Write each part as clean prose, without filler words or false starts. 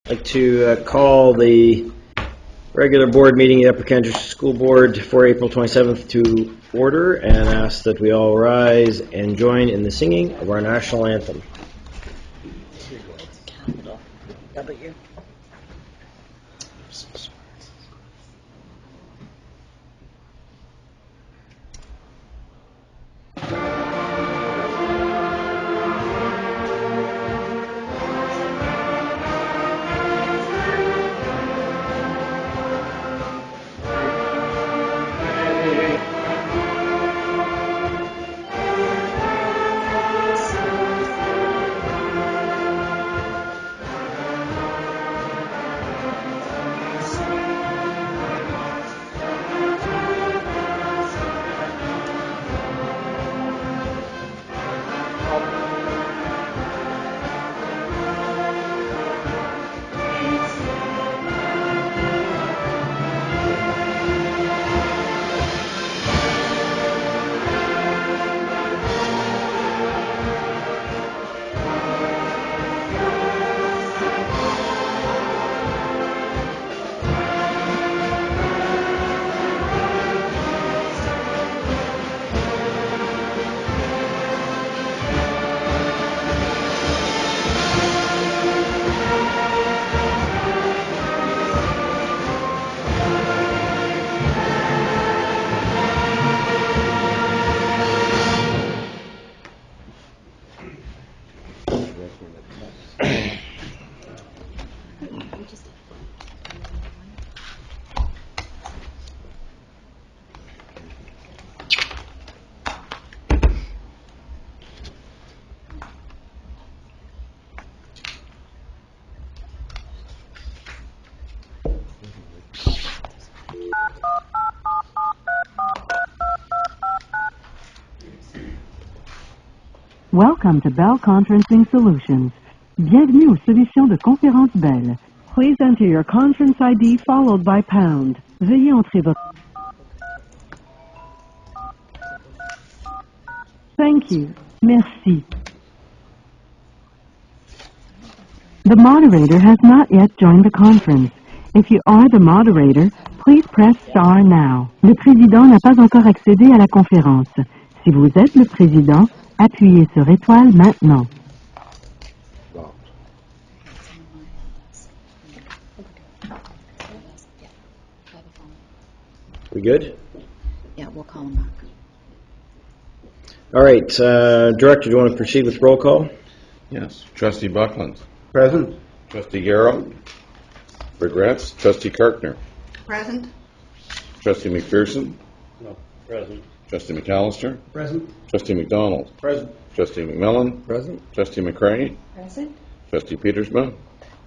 I'd like to call the regular board meeting of the Upper Canada School Board for April 27th to order and ask that we all rise and join in the singing of our national anthem. Capital W. Welcome to Bell Conferencing Solutions. Bienvenue aux solutions de conférence Bell. Please enter your conference ID followed by pound. Veuillez entrer votre... Thank you. Merci. The moderator has not yet joined the conference. If you are the moderator, please press star now. Le président n'a pas encore accédé à la conférence. Si vous êtes le président, appuyez sur étoile maintenant. We good? Yeah, we'll call him back. All right, Director, do you want to proceed with roll call? Yes. Trustee Buckland. Present. Trustee Garrow. Regrets. Trustee Kirkner. Present. Trustee McPherson. No. Present. Trustee McAllister. Present. Trustee McDonald. Present. Trustee McMillan. Present. Trustee McCray. Present. Trustee Petersma.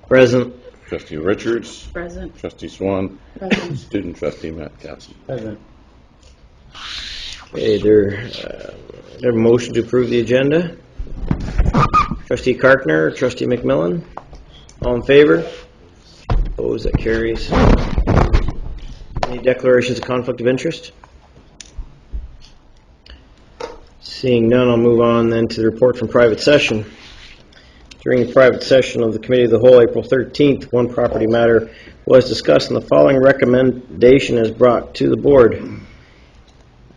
Present. Trustee Richards. Present. Trustee Swan. Present. Student Trustee Matt Katson. Present. Okay, there a motion to approve the agenda? Trustee Karkner, Trustee McMillan, all in favor? Opposed, that carries. Any declarations of conflict of interest? Seeing none, I'll move on then to the report from private session. During the private session of the Committee of the Whole, April 13th, one property matter was discussed, and the following recommendation is brought to the board.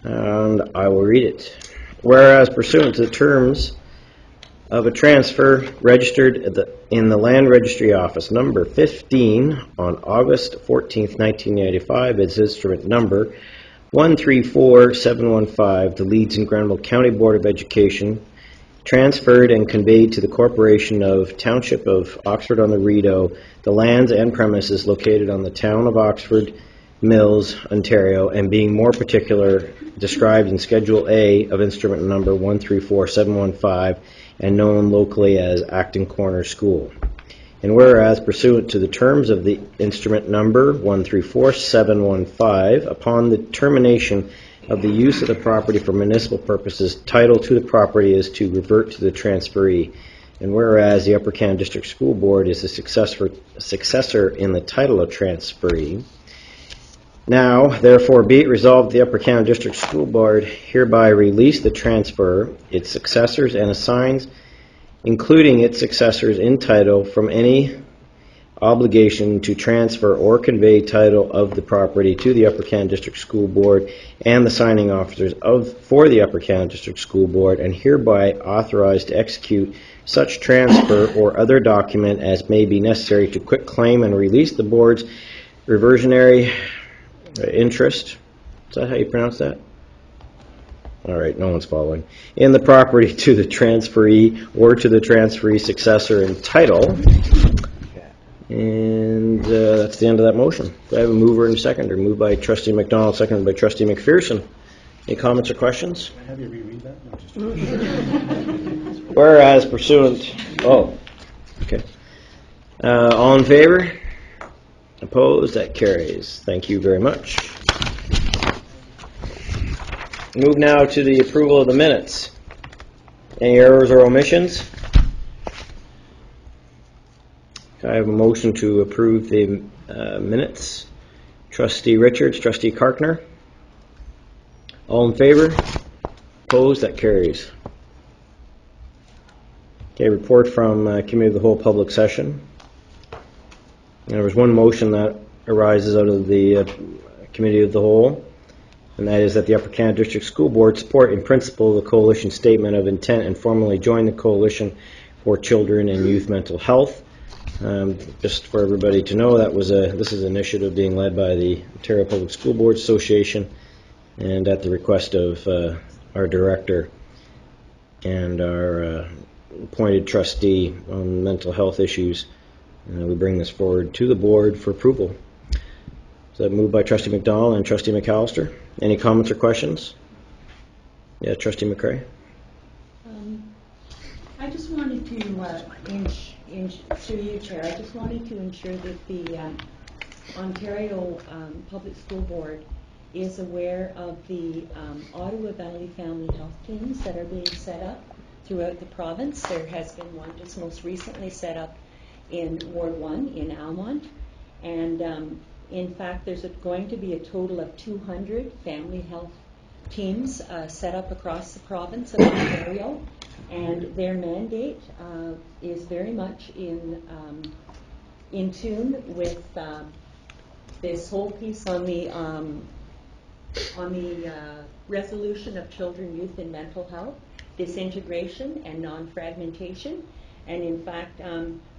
And I will read it. Whereas pursuant to the terms of a transfer registered in the Land Registry Office number 15 on August 14th, 1995, its instrument number 134715, the Leeds and Grenville County Board of Education transferred and conveyed to the Corporation of Township of Oxford on the Rideau the lands and premises located on the Town of Oxford Mills, Ontario, and being more particular described in Schedule A of instrument number 134715 and known locally as Acton Corner School. And whereas pursuant to the terms of the instrument number 134715, upon the termination of the use of the property for municipal purposes, title to the property is to revert to the transferee. And whereas the Upper Canada District School Board is the successor in the title of transferee, now, therefore, be it resolved, the Upper Canada District School Board hereby release the transfer, its successors, and assigns, including its successors in title, from any obligation to transfer or convey title of the property to the Upper Canada District School Board and the signing officers for the Upper Canada District School Board, and hereby authorized to execute such transfer or other document as may be necessary to quit claim and release the board's reversionary interest. Is that how you pronounce that? All right, no one's following. In the property to the transferee or to the transferee successor in title. And that's the end of that motion. Do I have a mover and a seconder? Moved by Trustee McDonald, seconded by Trustee McPherson. Any comments or questions? Can I have you reread that? No, just Whereas pursuant... Oh, okay. All in favor? Opposed? That carries. Thank you very much. Move now to the approval of the minutes. Any errors or omissions? I have a motion to approve the minutes. Trustee Richards, Trustee Karkner. All in favor? Opposed? That carries. Okay, report from Committee of the Whole Public Session. And there was one motion that arises out of the Committee of the Whole, and that is that the Upper Canada District School Board support in principle the Coalition Statement of Intent and formally join the Coalition for Children and Youth Mental Health. Just for everybody to know, this is an initiative being led by the Ontario Public School Boards Association, and at the request of our director and our appointed trustee on mental health issues, we bring this forward to the board for approval. So moved by Trustee McDonald and Trustee McAllister. Any comments or questions? Yeah, Trustee McCrae. I just wanted to, through you, Chair, I just wanted to ensure that the Ontario Public School Board is aware of the Ottawa Valley Family Health Teams that are being set up throughout the province. There has been one just most recently set up in Ward 1 in Almont, and in fact there's going to be a total of 200 family health teams set up across the province of Ontario, and their mandate is very much in tune with this whole piece on the resolution of children, youth, and mental health, this integration and non-fragmentation. And in fact,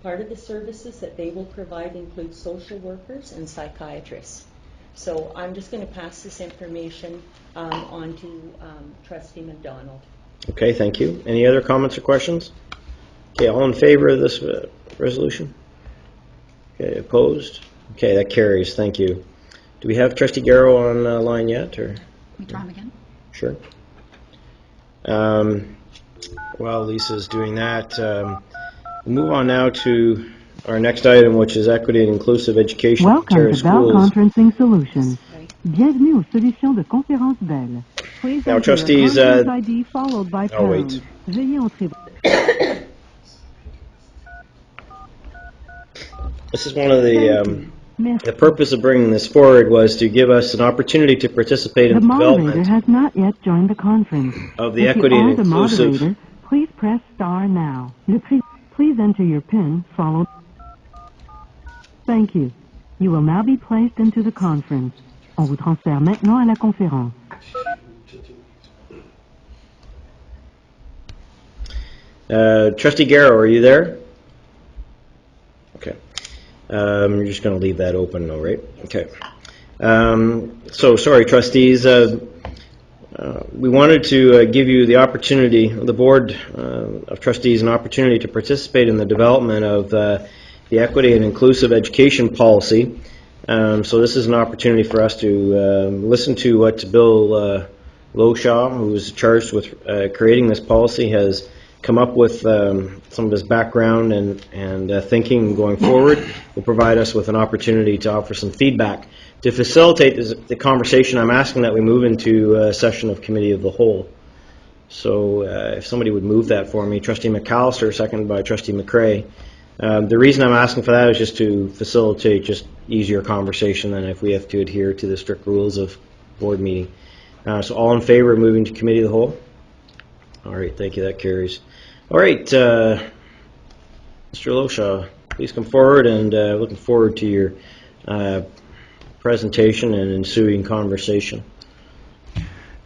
part of the services that they will provide include social workers and psychiatrists. So I'm just going to pass this information on to Trustee McDonald. Okay, thank you. Any other comments or questions? Okay, all in favor of this resolution? Okay, opposed? Okay, that carries. Thank you. Do we have Trustee Garrow on line yet? Or? Can we try him again? Sure. While Lisa's doing that, we'll move on now to our next item, which is Equity and Inclusive Education for Welcome Ontario to Bell Schools. Conferencing Solutions. Bienvenue aux solutions de conférence Bell. Please Now, enter your trustees, conference ID followed by oh, wait. pound. Veuillez entrer. This is one of the Merci. purpose of bringing this forward was to give us an opportunity to participate in The the moderator development has not yet joined the conference. of the If Equity you are and the Inclusive. moderator, please press star now. Please enter your PIN followed. Thank you. You will now be placed into the conference. On vous transfère maintenant à la conférence. Trustee Garrow, are you there? Okay. You're just going to leave that open, though, right? Okay. So, sorry, trustees. We wanted to give you the opportunity, the Board of Trustees, an opportunity to participate in the development of the Equity and Inclusive Education Policy. So this is an opportunity for us to listen to what Bill Lowshaw, who is charged with creating this policy, has come up with some of his background and thinking going forward. Will provide us with an opportunity to offer some feedback. To facilitate the conversation, I'm asking that we move into a session of Committee of the Whole. So if somebody would move that for me, Trustee McAllister, seconded by Trustee McCrae. The reason I'm asking for that is just to facilitate just easier conversation than if we have to adhere to the strict rules of board meeting. So all in favor of moving to Committee of the Whole? All right, thank you, that carries. All right, Mr. Lowshaw, please come forward, and looking forward to your presentation and ensuing conversation.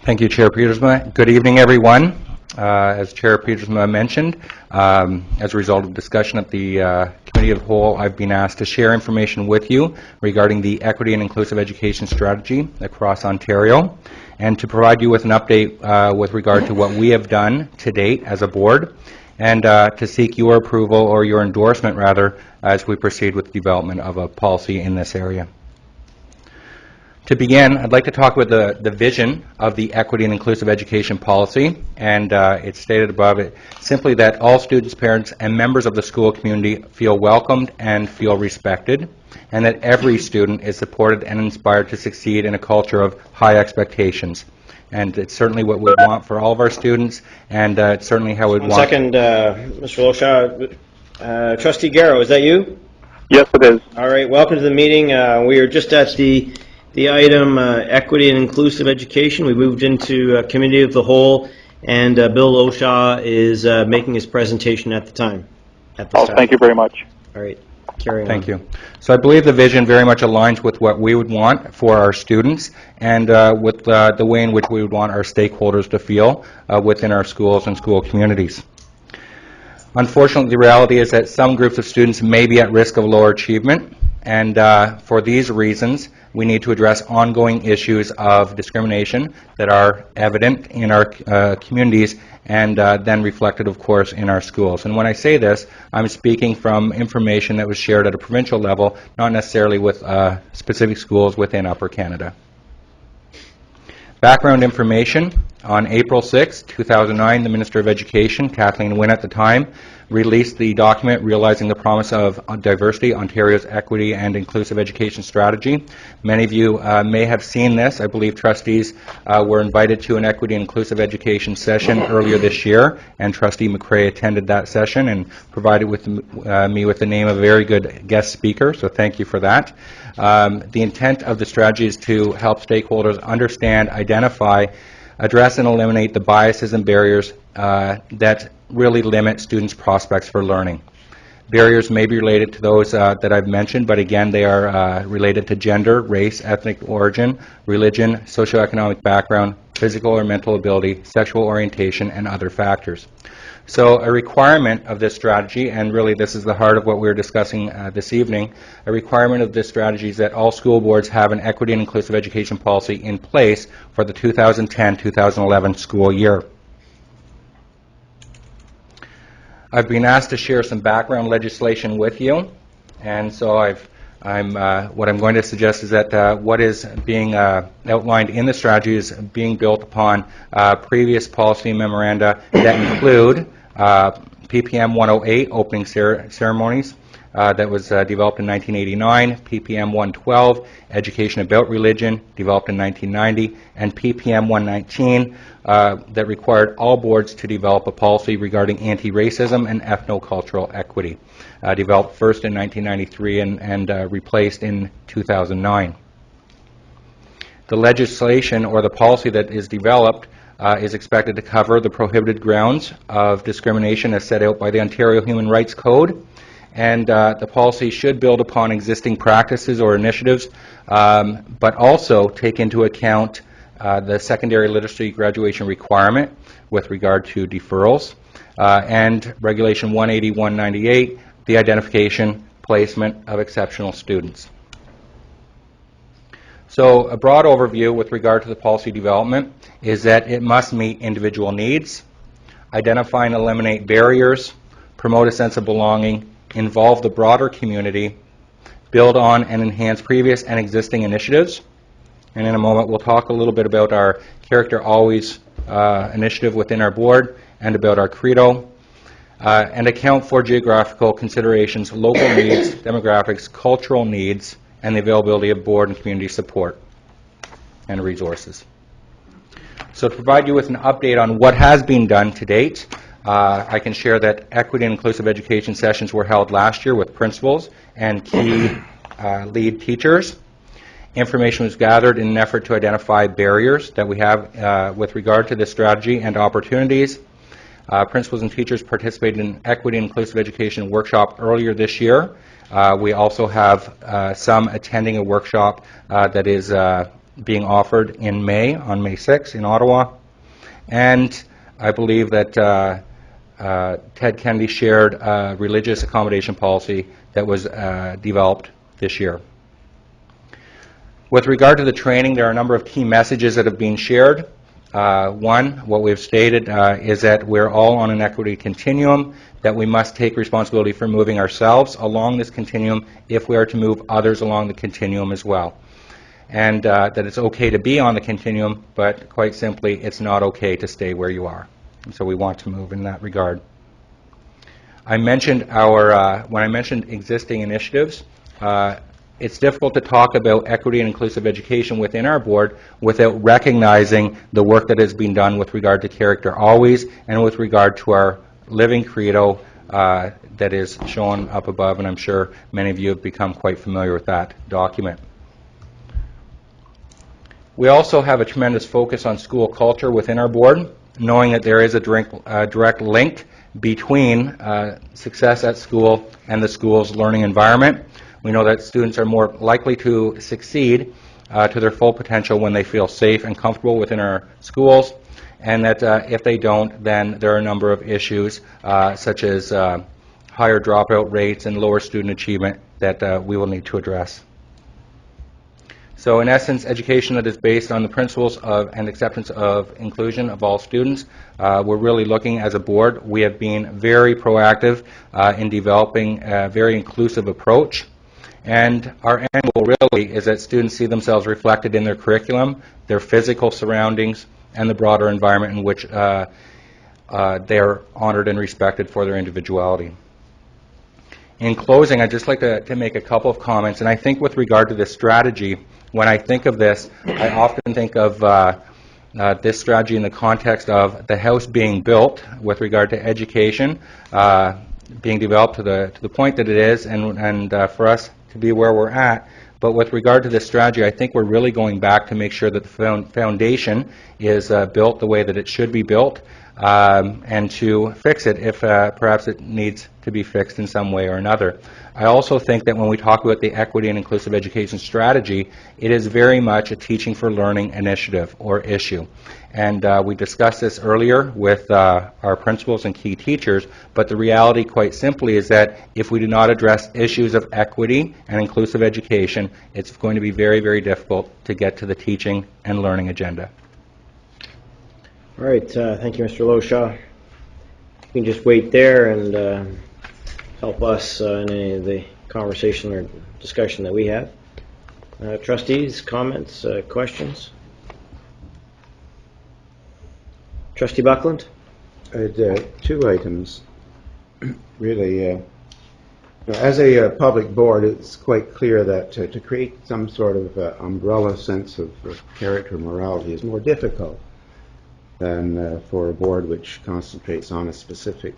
Thank you, Chair Petersma. Good evening, everyone. As Chair Petersma mentioned, as a result of discussion at the Committee of the Whole, I've been asked to share information with you regarding the Equity and Inclusive Education Strategy across Ontario, and to provide you with an update with regard to what we have done to date as a board, and to seek your approval, or your endorsement rather, as we proceed with the development of a policy in this area. To begin, I'd like to talk about the vision of the Equity and Inclusive Education Policy, and it's stated above it simply that all students, parents, and members of the school community feel welcomed and feel respected, and that every student is supported and inspired to succeed in a culture of high expectations. And it's certainly what we want for all of our students, and it's certainly how we'd want... One second, Mr. Loshaw. Trustee Garrow, is that you? Yes, it is. All right, welcome to the meeting. We are just at the item Equity and Inclusive Education. We moved into Committee of the Whole, and Bill Loshaw is making his presentation at the time. Thank you very much. All right, carry on. Thank you. So I believe the vision very much aligns with what we would want for our students, and with the way in which we would want our stakeholders to feel within our schools and school communities. Unfortunately, the reality is that some groups of students may be at risk of lower achievement, and for these reasons, we need to address ongoing issues of discrimination that are evident in our communities, and then reflected, of course, in our schools. And when I say this, I'm speaking from information that was shared at a provincial level, not necessarily with specific schools within Upper Canada. Background information: on April 6, 2009, the Minister of Education, Kathleen Wynne at the time, released the document Realizing the Promise of Diversity, Ontario's Equity and Inclusive Education Strategy. Many of you may have seen this. I believe trustees were invited to an Equity and Inclusive Education session earlier this year, and Trustee McCrae attended that session and provided me with the name of a very good guest speaker, so thank you for that. The intent of the strategy is to help stakeholders understand, identify, address and eliminate the biases and barriers that really limit students' prospects for learning. Barriers may be related to those that I've mentioned, but again, they are related to gender, race, ethnic origin, religion, socioeconomic background, physical or mental ability, sexual orientation, and other factors. So a requirement of this strategy, and really this is the heart of what we're discussing this evening, a requirement of this strategy is that all school boards have an equity and inclusive education policy in place for the 2010-2011 school year. I've been asked to share some background legislation with you, and so what I'm going to suggest is that what is being outlined in the strategy is being built upon previous policy memoranda that include PPM 108, opening ceremonies, that was developed in 1989, PPM 112, Education About Religion, developed in 1990, and PPM 119, that required all boards to develop a policy regarding anti-racism and ethno-cultural equity, developed first in 1993 and replaced in 2009. The legislation, or the policy that is developed, is expected to cover the prohibited grounds of discrimination as set out by the Ontario Human Rights Code, and the policy should build upon existing practices or initiatives, but also take into account the secondary literacy graduation requirement with regard to deferrals, and Regulation 180-198, the identification, placement of exceptional students. So a broad overview with regard to the policy development is that it must meet individual needs, identify and eliminate barriers, promote a sense of belonging, involve the broader community, build on and enhance previous and existing initiatives. And in a moment we'll talk a little bit about our Character Always initiative within our board and about our credo, and account for geographical considerations, local needs, demographics, cultural needs, and the availability of board and community support and resources. So to provide you with an update on what has been done to date, I can share that equity and inclusive education sessions were held last year with principals and key lead teachers. Information was gathered in an effort to identify barriers that we have with regard to this strategy and opportunities. Principals and teachers participated in Equity and Inclusive Education workshop earlier this year. We also have some attending a workshop that is being offered in May, on May 6th in Ottawa. And I believe that Ted Kennedy shared a religious accommodation policy that was developed this year. With regard to the training, there are a number of key messages that have been shared. One, what we've stated is that we're all on an equity continuum, that we must take responsibility for moving ourselves along this continuum if we are to move others along the continuum as well. And that it's okay to be on the continuum, but quite simply, it's not okay to stay where you are. And so we want to move in that regard. I mentioned when I mentioned existing initiatives, it's difficult to talk about equity and inclusive education within our board without recognizing the work that has been done with regard to Character Always and with regard to our living credo that is shown up above, and I'm sure many of you have become quite familiar with that document. We also have a tremendous focus on school culture within our board, knowing that there is a direct link between success at school and the school's learning environment. We know that students are more likely to succeed to their full potential when they feel safe and comfortable within our schools, and that if they don't, then there are a number of issues such as higher dropout rates and lower student achievement that we will need to address. So in essence, education that is based on the principles of and acceptance of inclusion of all students. We're really looking as a board. We have been very proactive in developing a very inclusive approach. And our end goal really is that students see themselves reflected in their curriculum, their physical surroundings, and the broader environment in which they are honored and respected for their individuality. In closing, I'd just like to make a couple of comments, and I think with regard to this strategy, when I think of this, I often think of this strategy in the context of the house being built with regard to education, being developed to the point that it is, and for us to be where we're at. But with regard to this strategy, I think we're really going back to make sure that the foundation is built the way that it should be built, and to fix it if perhaps it needs to be fixed in some way or another. I also think that when we talk about the equity and inclusive education strategy, it is very much a teaching for learning initiative or issue. And we discussed this earlier with our principals and key teachers, but the reality quite simply is that if we do not address issues of equity and inclusive education, it's going to be very, very difficult to get to the teaching and learning agenda. All right, thank you, Mr. Loshaw. You can just wait there and help us in any of the conversation or discussion that we have. Trustees, comments, questions? Trustee Buckland? Two items. Really, as a public board, it's quite clear that to create some sort of umbrella sense of character and morality is more difficult than for a board which concentrates on a specific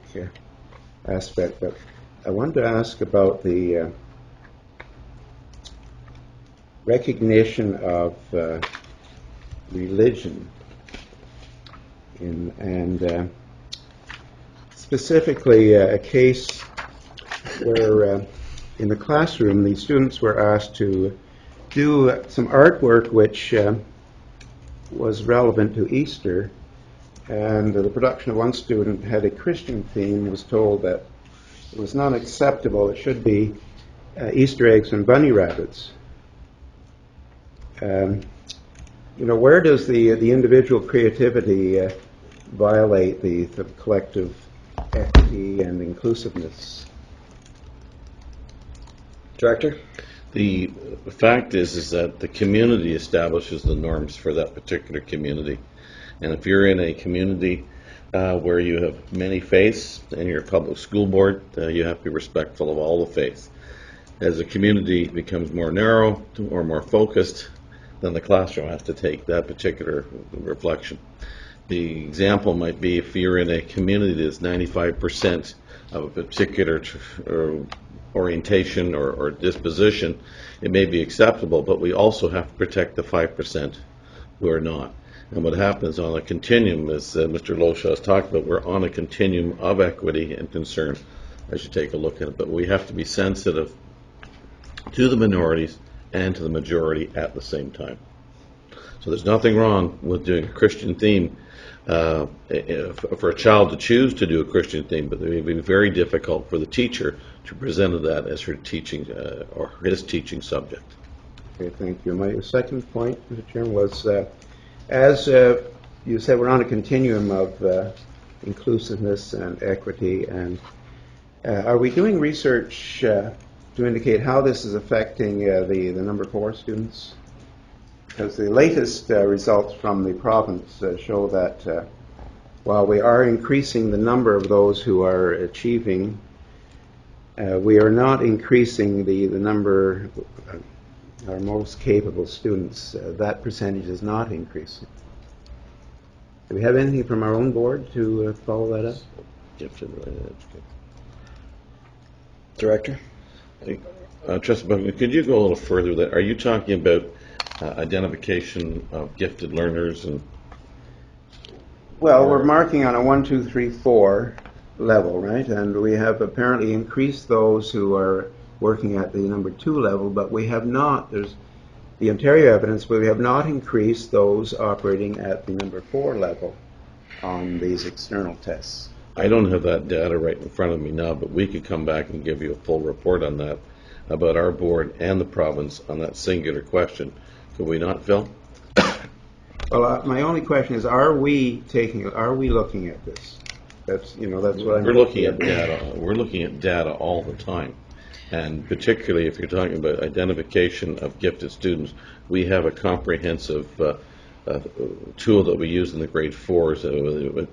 aspect. But I wanted to ask about the recognition of religion and specifically a case where in the classroom the students were asked to do some artwork which was relevant to Easter, and the production of one student had a Christian theme, was told that it was not acceptable, it should be Easter eggs and bunny rabbits. Where does the individual creativity violate the collective equity and inclusiveness? Director? The fact is that the community establishes the norms for that particular community. And if you're in a community where you have many faiths and you're a public school board, you have to be respectful of all the faiths. As the community becomes more narrow or more focused, then the classroom has to take that particular reflection. The example might be if you're in a community that's 95% of a particular orientation or disposition, it may be acceptable, but we also have to protect the 5% who are not. And what happens on a continuum, as Mr. Loshaw has talked about, we're on a continuum of equity and concern. I should take a look at it, but we have to be sensitive to the minorities and to the majority at the same time. So there's nothing wrong with doing a Christian theme for a child to choose to do a Christian theme, but it would be very difficult for the teacher to present that as her teaching or his teaching subject. Okay, thank you. My second point, Mr. Chairman, was as you said, we're on a continuum of inclusiveness and equity, and are we doing research to indicate how this is affecting the number 4 students? Because the latest results from the province show that while we are increasing the number of those who are achieving, we are not increasing the number of our most capable students. That percentage is not increasing. Do we have anything from our own board to follow that up? Director? Trustee Buckman, could you go a little further with that? Are you talking about identification of gifted learners? And well, we're marking on a 1, 2, 3, 4 level, right? And we have apparently increased those who are working at the number 2 level, but we have not, there's the Ontario evidence, but we have not increased those operating at the number 4 level on these external tests. I don't have that data right in front of me now, but we could come back and give you a full report on that, about our board and the province on that singular question. Could we not, Phil? Well, my only question is, are we looking at this? That's what I'm... We're looking at data. We're looking at data all the time. And particularly if you're talking about identification of gifted students, we have a comprehensive tool that we use in the grade 4s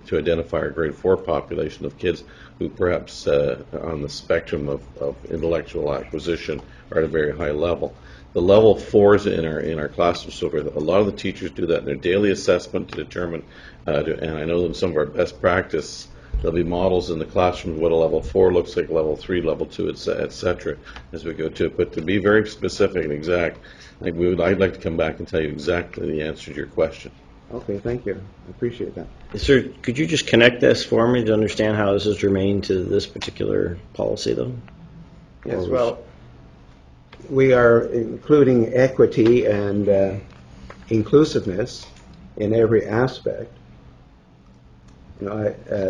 to identify our grade 4 population of kids who perhaps on the spectrum of intellectual acquisition are at a very high level. The level 4s in our classroom, so a lot of the teachers do that in their daily assessment to determine, and I know in some of our best practice, there'll be models in the classroom what a level 4 looks like, level 3, level 2, etc. as we go to it. But to be very specific and exact, I'd like to come back and tell you exactly the answer to your question. Okay, thank you. I appreciate that. Sir, could you just connect this for me to understand how this is germane to this particular policy, though? Yes, well, we are including equity and inclusiveness in every aspect.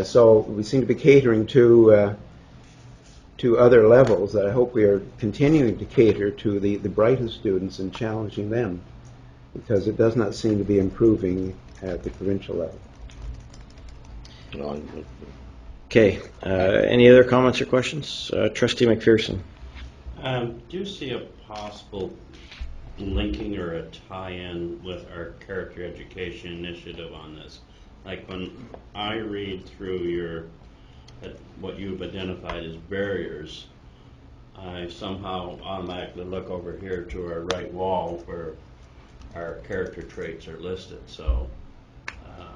So we seem to be catering to other levels that I hope we are continuing to cater to the brightest students and challenging them, because it does not seem to be improving at the provincial level. Okay. Any other comments or questions? Trustee McPherson. Do you see a possible linking or a tie-in with our character education initiative on this? Like when I read through what you've identified as barriers, I somehow automatically look over here to our right wall where our character traits are listed. So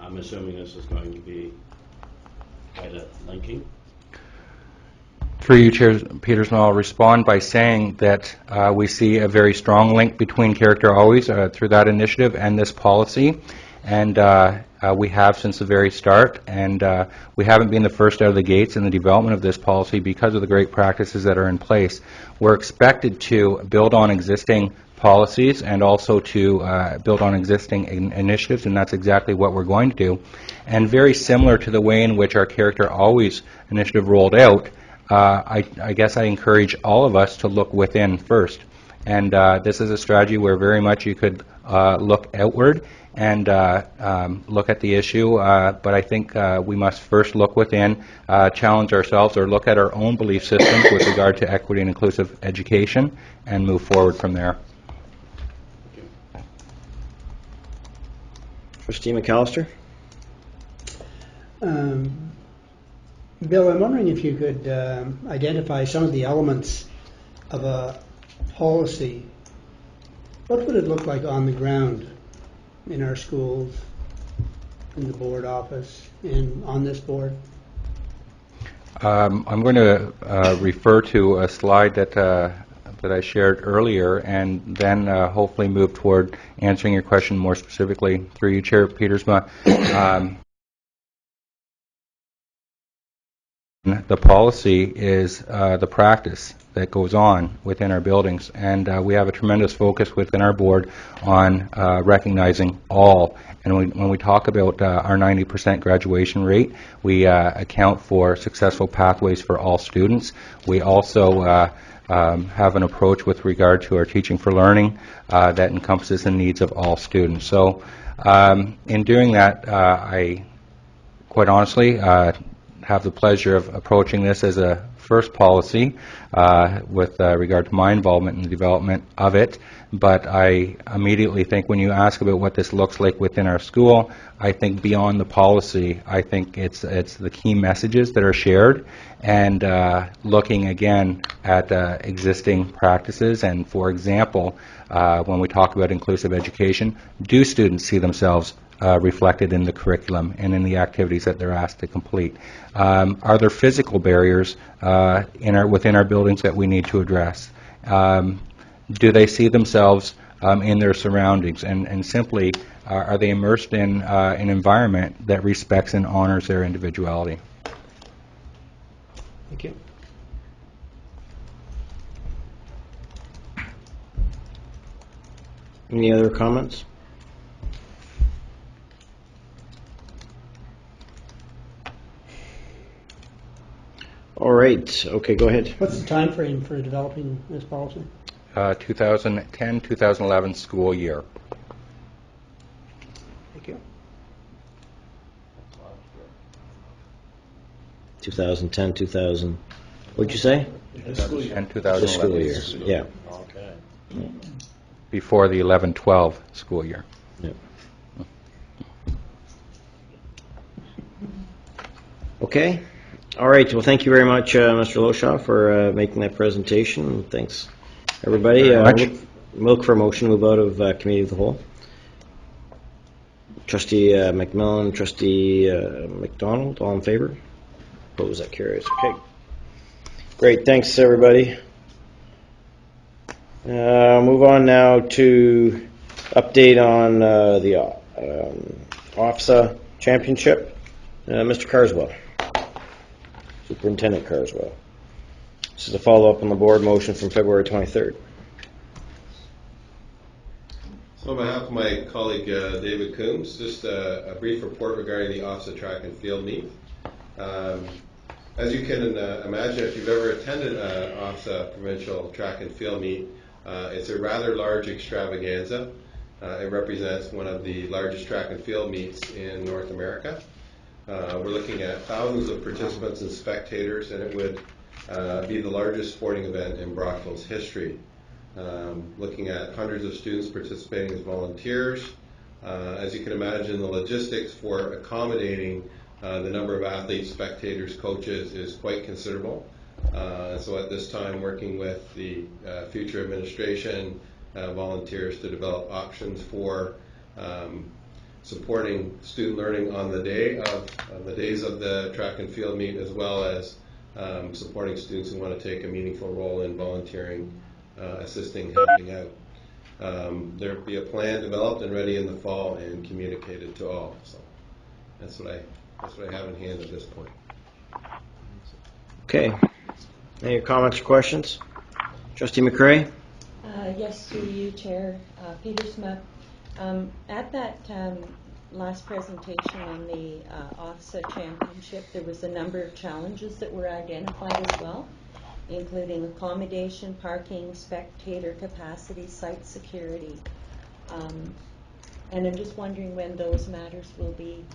I'm assuming this is going to be quite a linking. Through you, Chair Peterson, I'll respond by saying that we see a very strong link between Character Always through that initiative and this policy. And we have since the very start, and we haven't been the first out of the gates in the development of this policy because of the great practices that are in place. We're expected to build on existing policies and also to build on existing initiatives, and that's exactly what we're going to do. And very similar to the way in which our Character Always initiative rolled out, I guess I encourage all of us to look within first. And this is a strategy where very much you could look outward and look at the issue, but I think we must first look within, challenge ourselves, or look at our own belief systems with regard to equity and inclusive education, and move forward from there. Trustee McAllister. Bill, I'm wondering if you could identify some of the elements of a policy. What would it look like on the ground in our schools, in the board office, and on this board? I'm going to refer to a slide that that I shared earlier, and then hopefully move toward answering your question more specifically through you, Chair Petersma. The policy is the practice that goes on within our buildings, and we have a tremendous focus within our board on recognizing all. And when we talk about our 90% graduation rate, we account for successful pathways for all students. We also have an approach with regard to our teaching for learning that encompasses the needs of all students. So in doing that, I quite honestly have the pleasure of approaching this as a first policy with regard to my involvement in the development of it. But I immediately think when you ask about what this looks like within our school, I think beyond the policy, I think it's the key messages that are shared, and looking again at existing practices. And for example, when we talk about inclusive education, do students see themselves reflected in the curriculum and in the activities that they're asked to complete? Are there physical barriers within our buildings that we need to address? Do they see themselves in their surroundings? And simply, are they immersed in an environment that respects and honors their individuality? Thank you. Any other comments? All right. Okay, go ahead. What's the time frame for developing this policy? 2010-2011 school year. Thank you. 2010, 2000. What'd you say? And This school 2011. year. Yeah. Okay. Before the 11-12 school year. Yep. Okay. All right. Well, thank you very much, Mr. Loshaw, for making that presentation. Thanks, everybody. Very much. We'll look for a motion to move out of Committee of the Whole. Trustee McMillan, Trustee McDonald, all in favor? Opposed? That carries. Okay. Great. Thanks, everybody. Move on now to update on the OFSA championship. Mr. Carswell. Superintendent Carswell. This is a follow-up on the board motion from February 23rd. So on behalf of my colleague David Coombs, just a brief report regarding the OFSA track and field meet. As you can imagine, if you've ever attended an OFSA provincial track and field meet, it's a rather large extravaganza. It represents one of the largest track and field meets in North America. We're looking at thousands of participants and spectators, and it would be the largest sporting event in Brockville's history. Looking at hundreds of students participating as volunteers. As you can imagine, the logistics for accommodating the number of athletes, spectators, coaches is quite considerable. So at this time, working with the future administration, volunteers to develop options for supporting student learning on the days of the track and field meet, as well as supporting students who want to take a meaningful role in volunteering, assisting, helping out. There will be a plan developed and ready in the fall and communicated to all. So that's what I have in hand at this point. Okay. Any comments or questions? Trustee McCrae? Yes, through you, Chair Petersma. At that last presentation on the OFSA championship, there was a number of challenges that were identified as well, including accommodation, parking, spectator capacity, site security. And I'm just wondering when those matters will be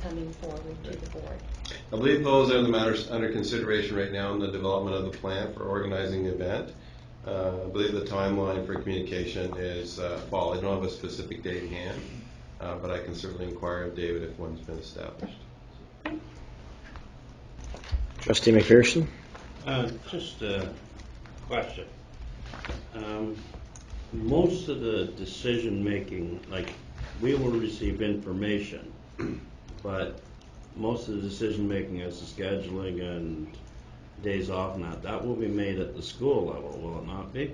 coming forward to the board. I believe those are the matters under consideration right now in the development of the plan for organizing the event. I believe the timeline for communication is fall. I don't have a specific date in hand, but I can certainly inquire of David if one's been established. Trustee McPherson? Just a question. Most of the decision making, like we will receive information, but most of the decision making as to scheduling and days off and that will be made at the school level, will it not be?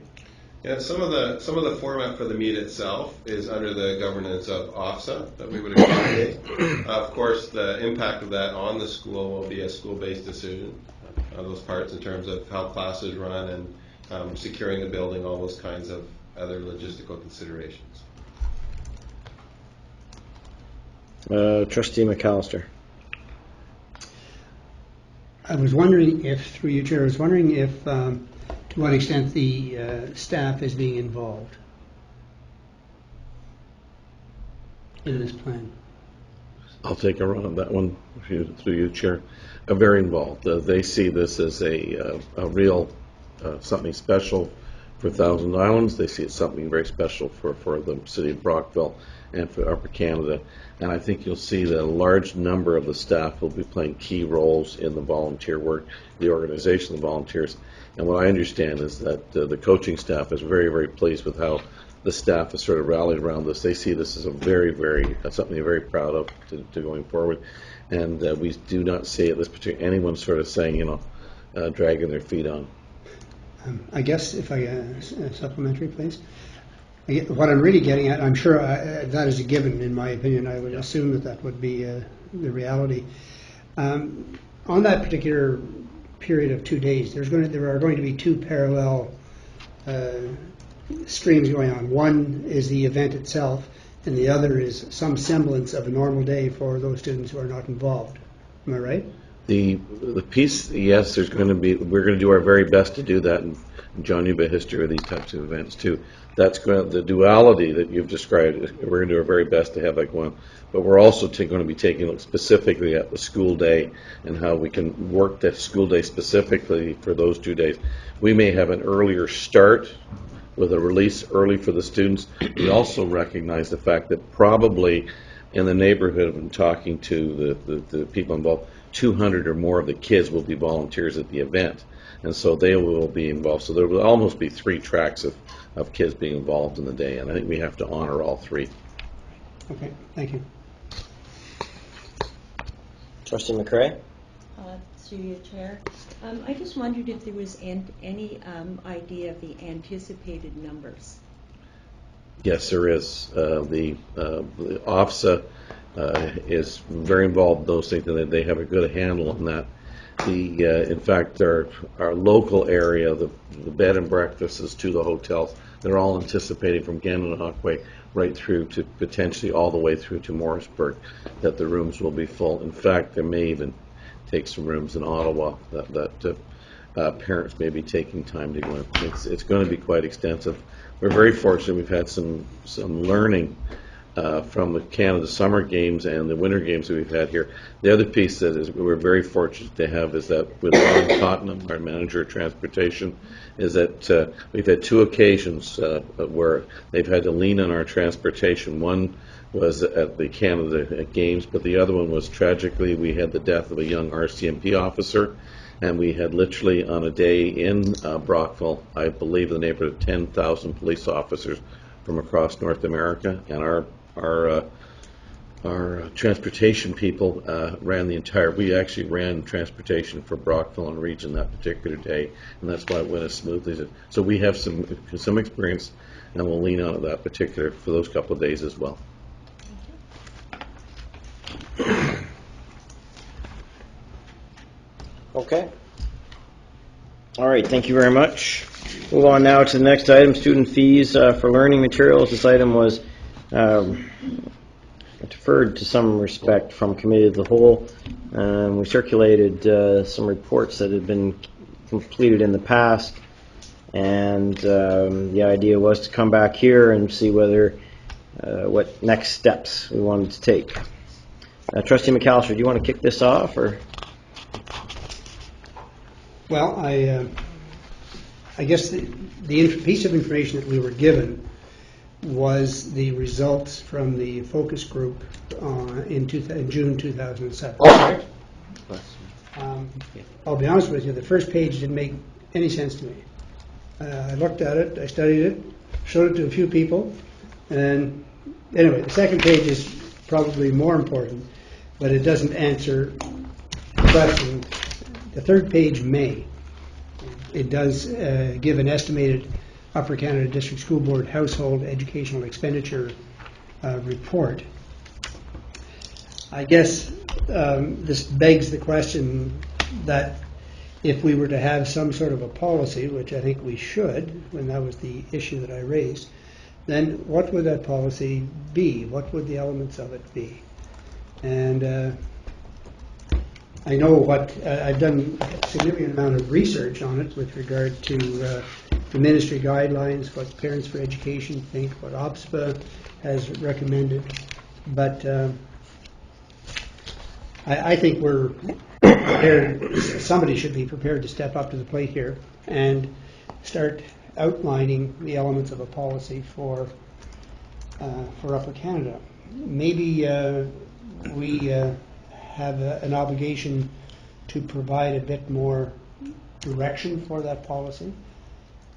Yeah, some of the format for the meet itself is under the governance of OFSA that we would accommodate. Of course, the impact of that on the school will be a school-based decision. Those parts in terms of how classes run and securing the building, all those kinds of other logistical considerations. Trustee McAllister. I was wondering if, through you, Chair, I was wondering if, to what extent the staff is being involved in this plan. I'll take a run on that one through you, Chair. Very involved. They see this as a real something special for Thousand Islands. They see it something very special for the city of Brockville and for Upper Canada. And I think you'll see that a large number of the staff will be playing key roles in the volunteer work, the organization of the volunteers. And what I understand is that the coaching staff is very, very pleased with how the staff has sort of rallied around this. They see this as a very, very, something they're very proud of to going forward. And we do not see at this particular, anyone sort of saying, you know, dragging their feet on. I guess if I supplementary, please. What I'm really getting at, I'm sure that is a given in my opinion. I would assume that would be the reality. On that particular period of 2 days, there are going to be two parallel streams going on. One is the event itself, and the other is some semblance of a normal day for those students who are not involved. Am I right? The piece, yes, there's going to be. We're going to do our very best to do that, and John, you've a history of these types of events too. That's going the duality that you've described. We're going to do our very best to have that going, but we're also going to be taking a look specifically at the school day and how we can work that school day specifically for those 2 days. We may have an earlier start with a release early for the students. We also recognize the fact that probably in the neighborhood of talking to the people involved, 200 or more of the kids will be volunteers at the event, and so they will be involved. So there will almost be 3 tracks of kids being involved in the day, and I think we have to honor all 3. Okay, thank you. Trustee McCray? Through you, Chair. I just wondered if there was any idea of the anticipated numbers. Yes, there is. The OFSA is very involved in those things, and they have a good handle on that. In fact, our local area, the bed and breakfasts to the hotels, they're all anticipating from Gananoque right through to potentially all the way through to Morrisburg that the rooms will be full. In fact, there may even take some rooms in Ottawa that parents may be taking time to go in. It's going to be quite extensive. We're very fortunate. We've had some learning from the Canada Summer Games and the Winter Games that we've had here. The other piece that is we're very fortunate to have is that with Ron Tottenham, our manager of transportation, is that we've had 2 occasions where they've had to lean on our transportation. One was at the Canada Games, but the other one was tragically we had the death of a young RCMP officer, and we had literally on a day in Brockville, I believe in the neighborhood of 10,000 police officers from across North America, and our transportation people ran the entire. We actually ran transportation for Brockville and region that particular day, and that's why it went as smoothly as it. So we have some experience, and we'll lean on it that particular for those couple of days as well. Okay. All right, thank you very much. Move on now to the next item, student fees for learning materials. This item was deferred to some respect from committee of the whole. We circulated some reports that had been completed in the past, and the idea was to come back here and see whether what next steps we wanted to take. Trustee McAllister, do you want to kick this off, or? Well, I guess the piece of information that we were given was the results from the focus group in June 2007. I'll be honest with you, the first page didn't make any sense to me. I looked at it, I studied it, showed it to a few people, and anyway, the second page is probably more important, but it doesn't answer the question the third page may. It does give an estimated Upper Canada District School Board household educational expenditure report. I guess this begs the question that if we were to have some sort of a policy, which I think we should, when that was the issue that I raised, then what would that policy be? What would the elements of it be? And I know what, I've done a significant amount of research on it with regard to the ministry guidelines, what Parents for Education think, what OPSPA has recommended, but I think we're prepared, somebody should be prepared to step up to the plate here and start outlining the elements of a policy for Upper Canada. Maybe we have an obligation to provide a bit more direction for that policy.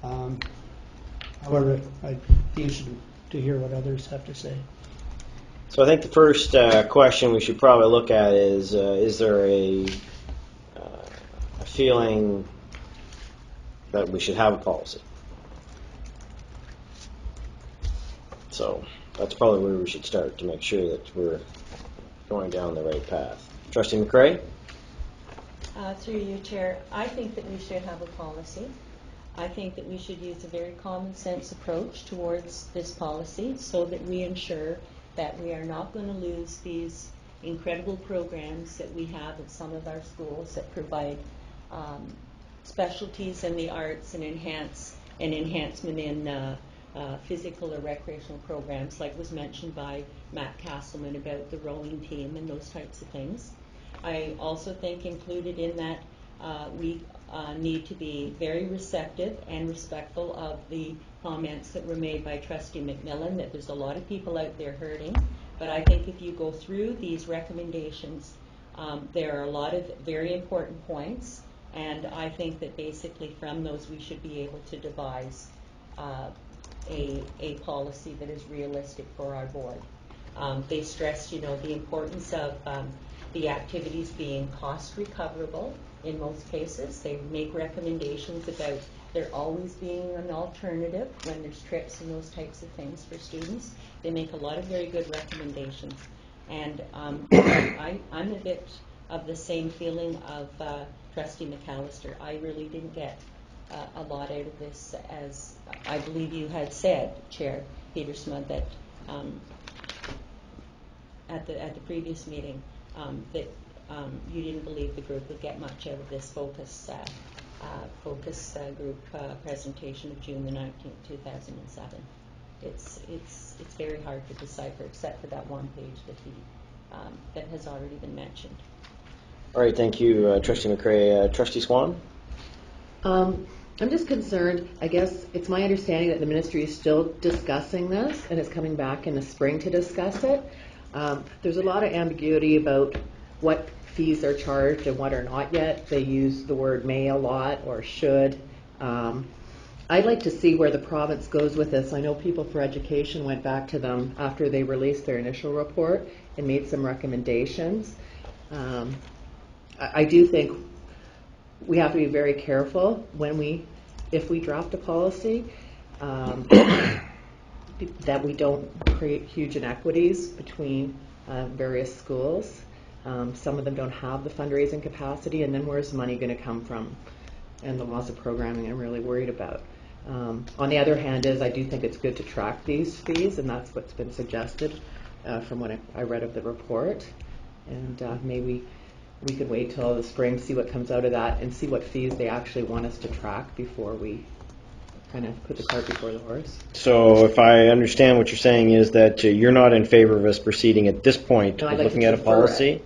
However, I'd be interested to hear what others have to say. So I think the first question we should probably look at is there a feeling that we should have a policy? So that's probably where we should start to make sure that we're going down the right path. Trustee McCrae? Through you, Chair, I think that we should have a policy. I think that we should use a very common sense approach towards this policy so that we ensure that we are not going to lose these incredible programs that we have at some of our schools that provide specialties in the arts and enhancement in physical or recreational programs, like was mentioned by Matt Castleman about the rowing team and those types of things. I also think included in that we need to be very receptive and respectful of the comments that were made by Trustee McMillan, that there's a lot of people out there hurting. But I think if you go through these recommendations, there are a lot of very important points, and I think that basically from those we should be able to devise a policy that is realistic for our board. They stress, the importance of the activities being cost recoverable in most cases. They make recommendations about there always being an alternative when there's trips and those types of things for students. They make a lot of very good recommendations. And I'm a bit of the same feeling of Trustee McAllister. I really didn't get a lot out of this, as I believe you had said, Chair Petersma, that at the previous meeting, that you didn't believe the group would get much out of this focus group presentation of June the 19th, 2007. It's very hard to decipher, except for that one page that has already been mentioned. All right, thank you, Trustee McCrae. Trustee Swan? I'm just concerned. I guess it's my understanding that the ministry is still discussing this and is coming back in the spring to discuss it. There's a lot of ambiguity about what fees are charged and what are not yet. They use the word may a lot or should. I'd like to see where the province goes with this. I know People for Education went back to them after they released their initial report and made some recommendations. I do think we have to be very careful if we draft a policy, that we don't create huge inequities between various schools. Some of them don't have the fundraising capacity, and then where's the money going to come from? And the loss of programming I'm really worried about. On the other hand I do think it's good to track these fees, and that's what's been suggested from what I read of the report. And maybe we could wait till the spring, see what comes out of that, and see what fees they actually want us to track before we kind of put the cart before the horse. So if I understand what you're saying is that you're not in favor of us proceeding at this point with looking at a policy,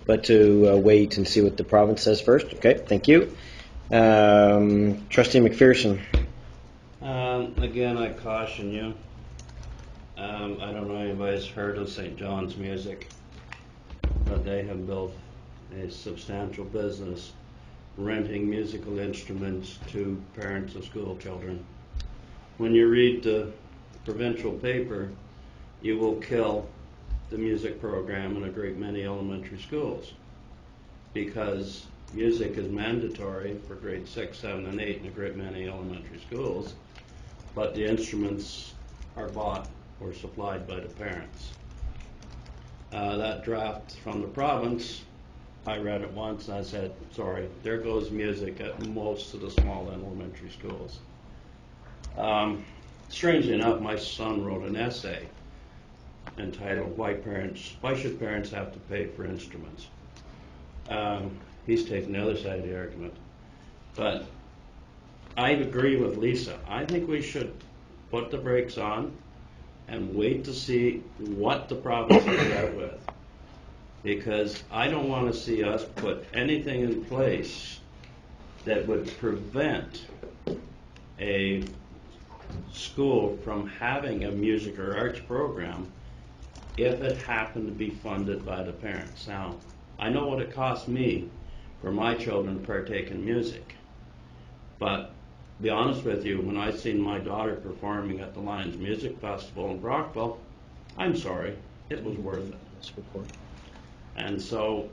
but to wait and see what the province says first. Okay, thank you. Trustee McPherson. Again, I caution you. I don't know if anybody's heard of St. John's Music, but they have built a substantial business renting musical instruments to parents of school children. When you read the provincial paper, you will kill the music program in a great many elementary schools, because music is mandatory for grade 6, 7, and 8 in a great many elementary schools, but the instruments are bought or supplied by the parents. That draft from the province, I read it once and I said, sorry, there goes music at most of the small elementary schools. Strangely enough, my son wrote an essay entitled, Why Should Parents Have to Pay for Instruments? He's taking the other side of the argument. But I agree with Lisa. I think we should put the brakes on and wait to see what the province comes out with. Because I don't want to see us put anything in place that would prevent a school from having a music or arts program if it happened to be funded by the parents. Now, I know what it costs me for my children to partake in music, but to be honest with you, when I seen my daughter performing at the Lions Music Festival in Brockville, I'm sorry, it was worth it. And so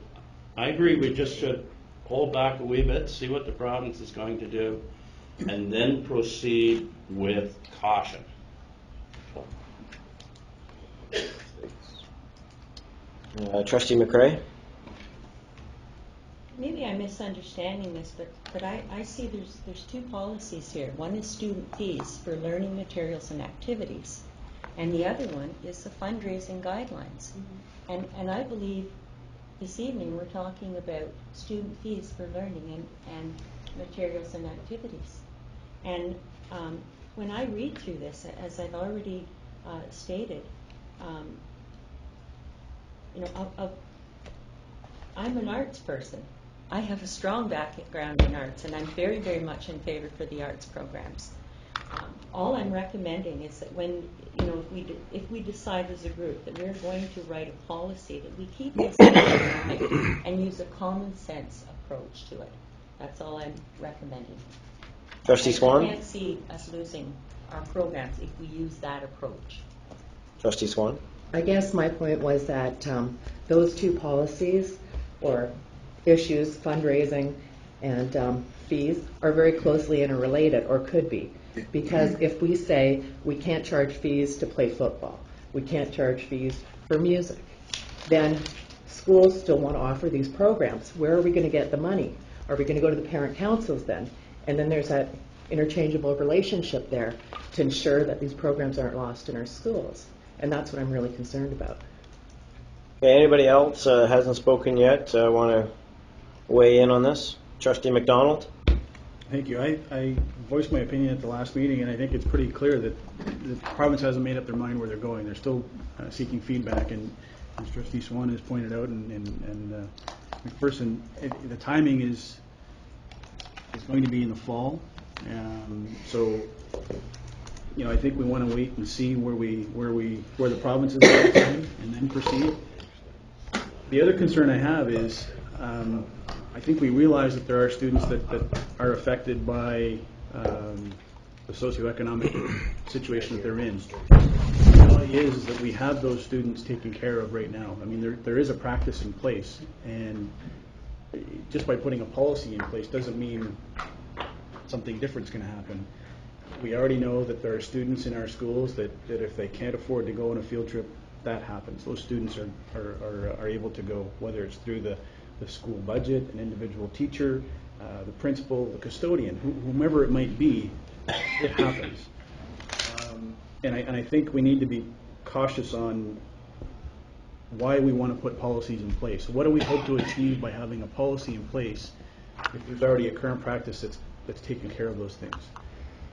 I agree we just should hold back a wee bit, see what the province is going to do, and then proceed with caution. Trustee McRae? Maybe I'm misunderstanding this, but I see there's two policies here. One is student fees for learning materials and activities, and the other one is the fundraising guidelines. And I believe this evening we're talking about student fees for learning and materials and activities. And when I read through this, as I've already stated, I'm an arts person. I have a strong background in arts, and I'm very, very much in favor for the arts programs. All I'm recommending is that when, if we decide as a group that we're going to write a policy, that we keep this in mind and use a common sense approach to it. That's all I'm recommending. Trustee Swan? I can't see us losing our programs if we use that approach. Trustee Swan? I guess my point was that those two policies or issues, fundraising and fees, are very closely interrelated, or could be. Because if we say we can't charge fees to play football, we can't charge fees for music, then schools still want to offer these programs. Where are we going to get the money? Are we going to go to the parent councils then? And then there's that interchangeable relationship there to ensure that these programs aren't lost in our schools. And that's what I'm really concerned about. Okay, anybody else hasn't spoken yet want to weigh in on this? Trustee McDonald? Thank you. I voiced my opinion at the last meeting, and I think it's pretty clear that the province hasn't made up their mind where they're going. They're still seeking feedback, and as Trustee Swan has pointed out, and McPherson, the timing is going to be in the fall. So, I think we want to wait and see where the province is at, and then proceed. The other concern I have is I think we realize that there are students that are affected by the socioeconomic situation that they're in. The reality is that we have those students taken care of right now. I mean, there is a practice in place, and just by putting a policy in place doesn't mean something different is going to happen. We already know that there are students in our schools that if they can't afford to go on a field trip, that happens. Those students are able to go, whether it's through the school budget, an individual teacher, the principal, the custodian, whomever it might be, it happens. And I think we need to be cautious on why we want to put policies in place. What do we hope to achieve by having a policy in place if there's already a current practice that's taking care of those things?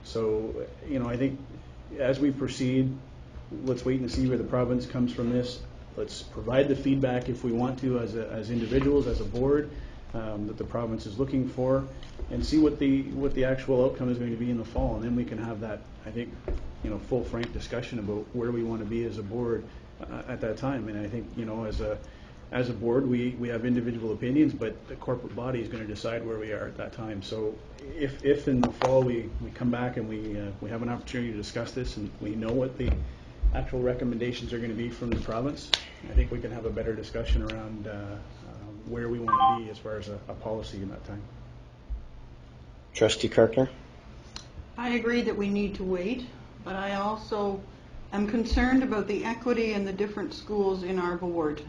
So, I think as we proceed, let's wait and see where the province comes from this. Let's provide the feedback if we want to as individuals, as a board, that the province is looking for, and see what the actual outcome is going to be in the fall, and then we can have that, I think, full frank discussion about where we want to be as a board at that time. And I think, as a board, we have individual opinions, but the corporate body is going to decide where we are at that time. So if in the fall we come back and we have an opportunity to discuss this, and we know what the actual recommendations are going to be from the province, I think we can have a better discussion around where we want to be as far as a policy in that time. Trustee Kirkner? I agree that we need to wait, but I also am concerned about the equity in the different schools in our board.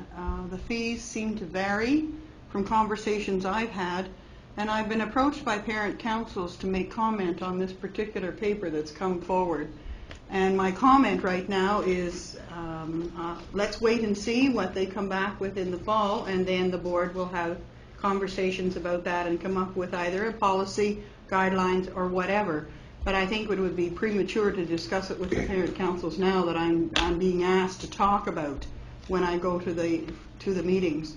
The fees seem to vary from conversations I've had, and I've been approached by parent councils to make comment on this particular paper that's come forward. And my comment right now is let's wait and see what they come back with in the fall, and then the board will have conversations about that and come up with either a policy, guidelines, or whatever. But I think it would be premature to discuss it with the parent councils now that I'm being asked to talk about when I go to the meetings.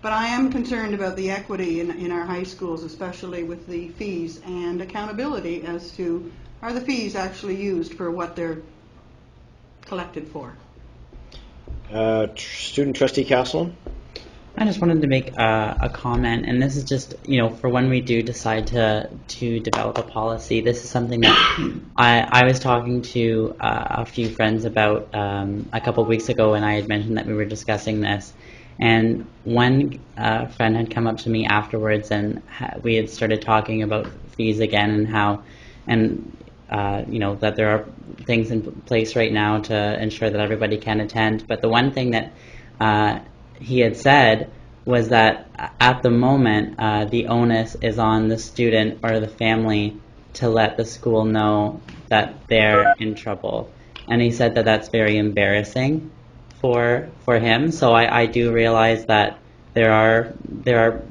But I am concerned about the equity in our high schools, especially with the fees and accountability as to, are the fees actually used for what they're collected for? Student Trustee Castleman? I just wanted to make a comment, and this is just, for when we do decide to develop a policy, this is something that I was talking to a few friends about a couple of weeks ago, and I had mentioned that we were discussing this. And one friend had come up to me afterwards, and we had started talking about fees again, and how, that there are things in place right now to ensure that everybody can attend. But the one thing that he had said was that at the moment, the onus is on the student or the family to let the school know that they're in trouble. And he said that that's very embarrassing for him. So I do realize that there are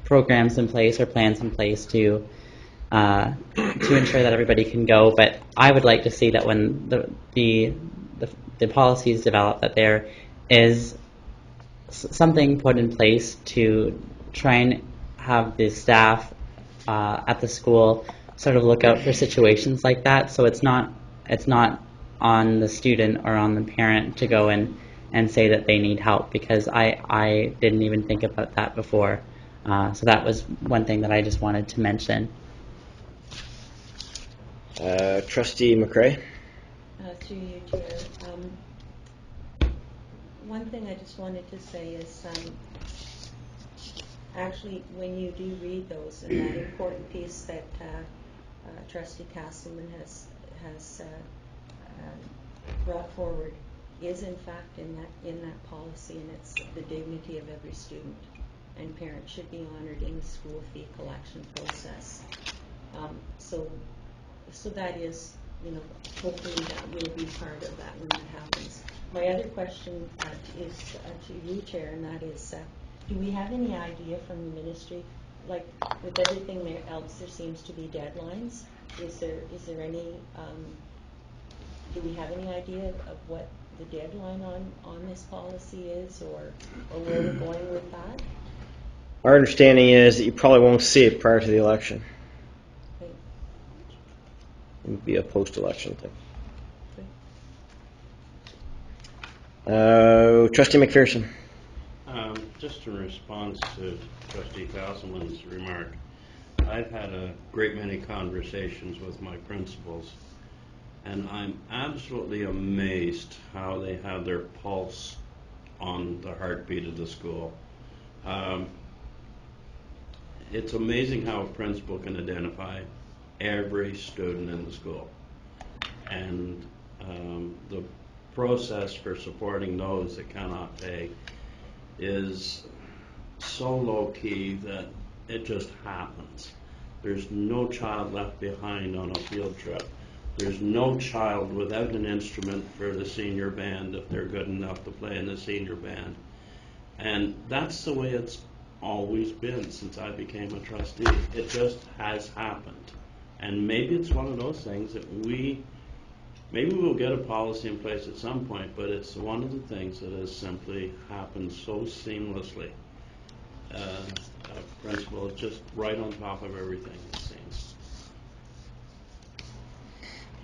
programs in place or plans in place to ensure that everybody can go. But I would like to see that when the policy is developed, that there is something put in place to try and have the staff at the school sort of look out for situations like that. So it's not on the student or on the parent to go and say that they need help, because I didn't even think about that before. So that was one thing that I just wanted to mention. Trustee McCray? Through you, Chair. One thing I just wanted to say is actually when you do read those, and that important piece that Trustee Castleman has brought forward is in fact in that policy, and it's the dignity of every student, and parents should be honored in the school fee collection process. So that is, hopefully that will be part of that when that happens. My other question is to you, Chair, and that is, do we have any idea from the ministry, like with everything else, there seems to be deadlines. Is there any? Do we have any idea of what the deadline on this policy is, or where we're going with that? Our understanding is that you probably won't see it prior to the election. Okay. It would be a post-election thing. Trustee McPherson. Just in response to Trustee Castleman's remark, I've had a great many conversations with my principals, and I'm absolutely amazed how they have their pulse on the heartbeat of the school. It's amazing how a principal can identify every student in the school, and the process for supporting those that cannot pay is so low key that it just happens. There's no child left behind on a field trip. There's no child without an instrument for the senior band if they're good enough to play in the senior band. And that's the way it's always been since I became a trustee. It just has happened. And maybe it's one of those things that maybe we'll get a policy in place at some point, but it's one of the things that has simply happened so seamlessly. Principal is just right on top of everything, it seems.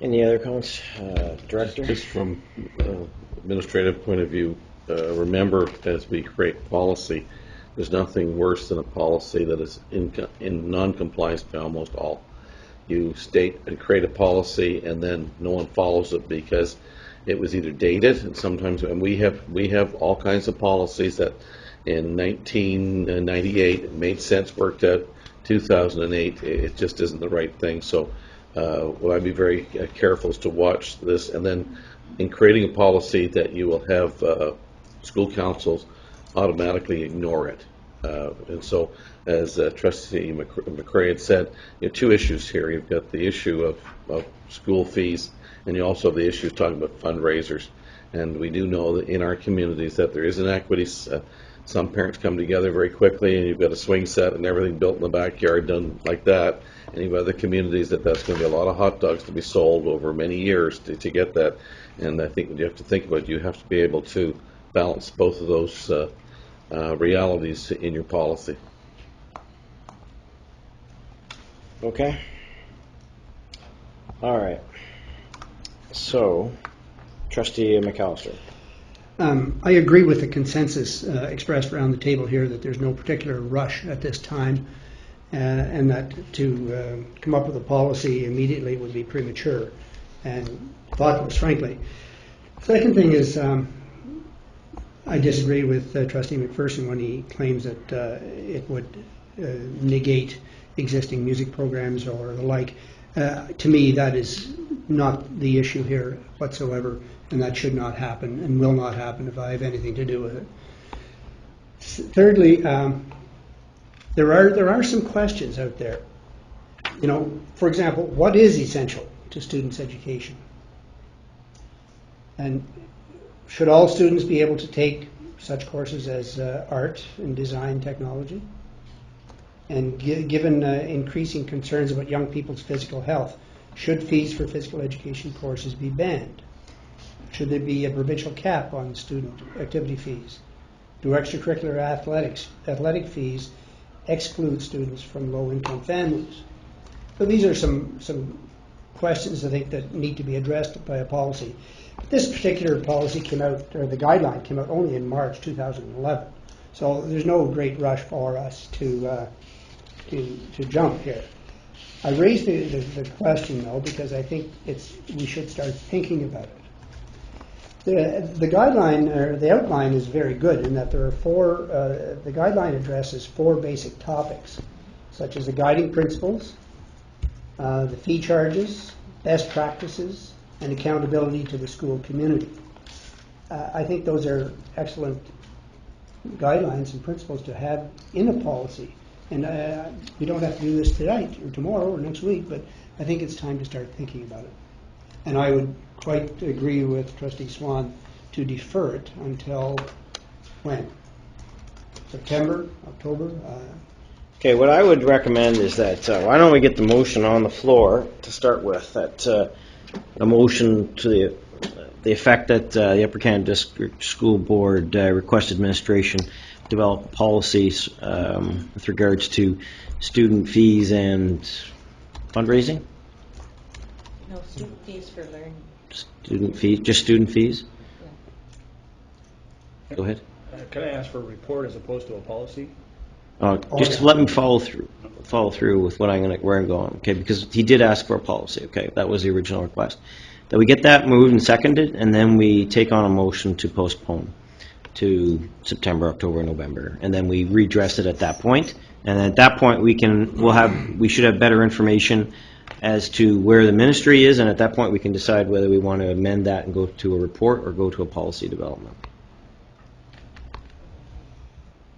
Any other comments? Director? Just from administrative point of view, remember, as we create policy, there's nothing worse than a policy that is in non-compliance by almost all. You state and create a policy, and then no one follows it because it was either dated, and sometimes, and we have all kinds of policies that in 1998. It made sense, worked out. 2008, it just isn't the right thing. So well, I'd be very careful as to watch this, and then in creating a policy that you will have school councils automatically ignore it. And so, as Trustee McCray had said, you have two issues here. You've got the issue of school fees, and you also have the issue of talking about fundraisers. And we do know that in our communities that there is inequities. Some parents come together very quickly, and you've got a swing set and everything built in the backyard done like that. And you've other communities that's going to be a lot of hot dogs to be sold over many years to get that. And I think you have to think about, you have to be able to balance both of those realities in your policy. Okay. All right. So, Trustee McAllister. I agree with the consensus expressed around the table here that there's no particular rush at this time, and that to come up with a policy immediately would be premature and thoughtless, frankly. Second thing is, I disagree with Trustee McPherson when he claims that it would negate existing music programs or the like. To me, that is not the issue here whatsoever, and that should not happen and will not happen if I have anything to do with it. Thirdly, there are some questions out there. You know, for example, what is essential to students' education? And should all students be able to take such courses as art and design technology? And given increasing concerns about young people's physical health, should fees for physical education courses be banned? Should there be a provincial cap on student activity fees? Do extracurricular athletic fees exclude students from low-income families? So these are some questions I think that need to be addressed by a policy. But this particular policy came out, or the guideline came out only in March 2011. So there's no great rush for us to jump here. I raised the question though because I think we should start thinking about it. The guideline, or the outline, is very good in that there are the guideline addresses 4 basic topics, such as the guiding principles, the fee charges, best practices, and accountability to the school community. I think those are excellent guidelines and principles to have in a policy. And we don't have to do this tonight or tomorrow or next week, but I think it's time to start thinking about it. And I would quite agree with Trustee Swan to defer it until when? September, October? Okay, what I would recommend is that why don't we get the motion on the floor to start with, that a motion to the effect that the Upper Canada District School Board request administration develop policies with regards to student fees and fundraising? No, student fees for learning. Student fees, just student fees? Yeah. Go ahead. Can I ask for a report as opposed to a policy? Just let me follow through with where I'm going, okay? Because he did ask for a policy, okay? That was the original request. That we get that moved and seconded, and then we take on a motion to postpone to September, October, November, and then we redress it at that point. And at that point, we should have better information as to where the ministry is, and at that point, we can decide whether we want to amend that and go to a report or go to a policy development.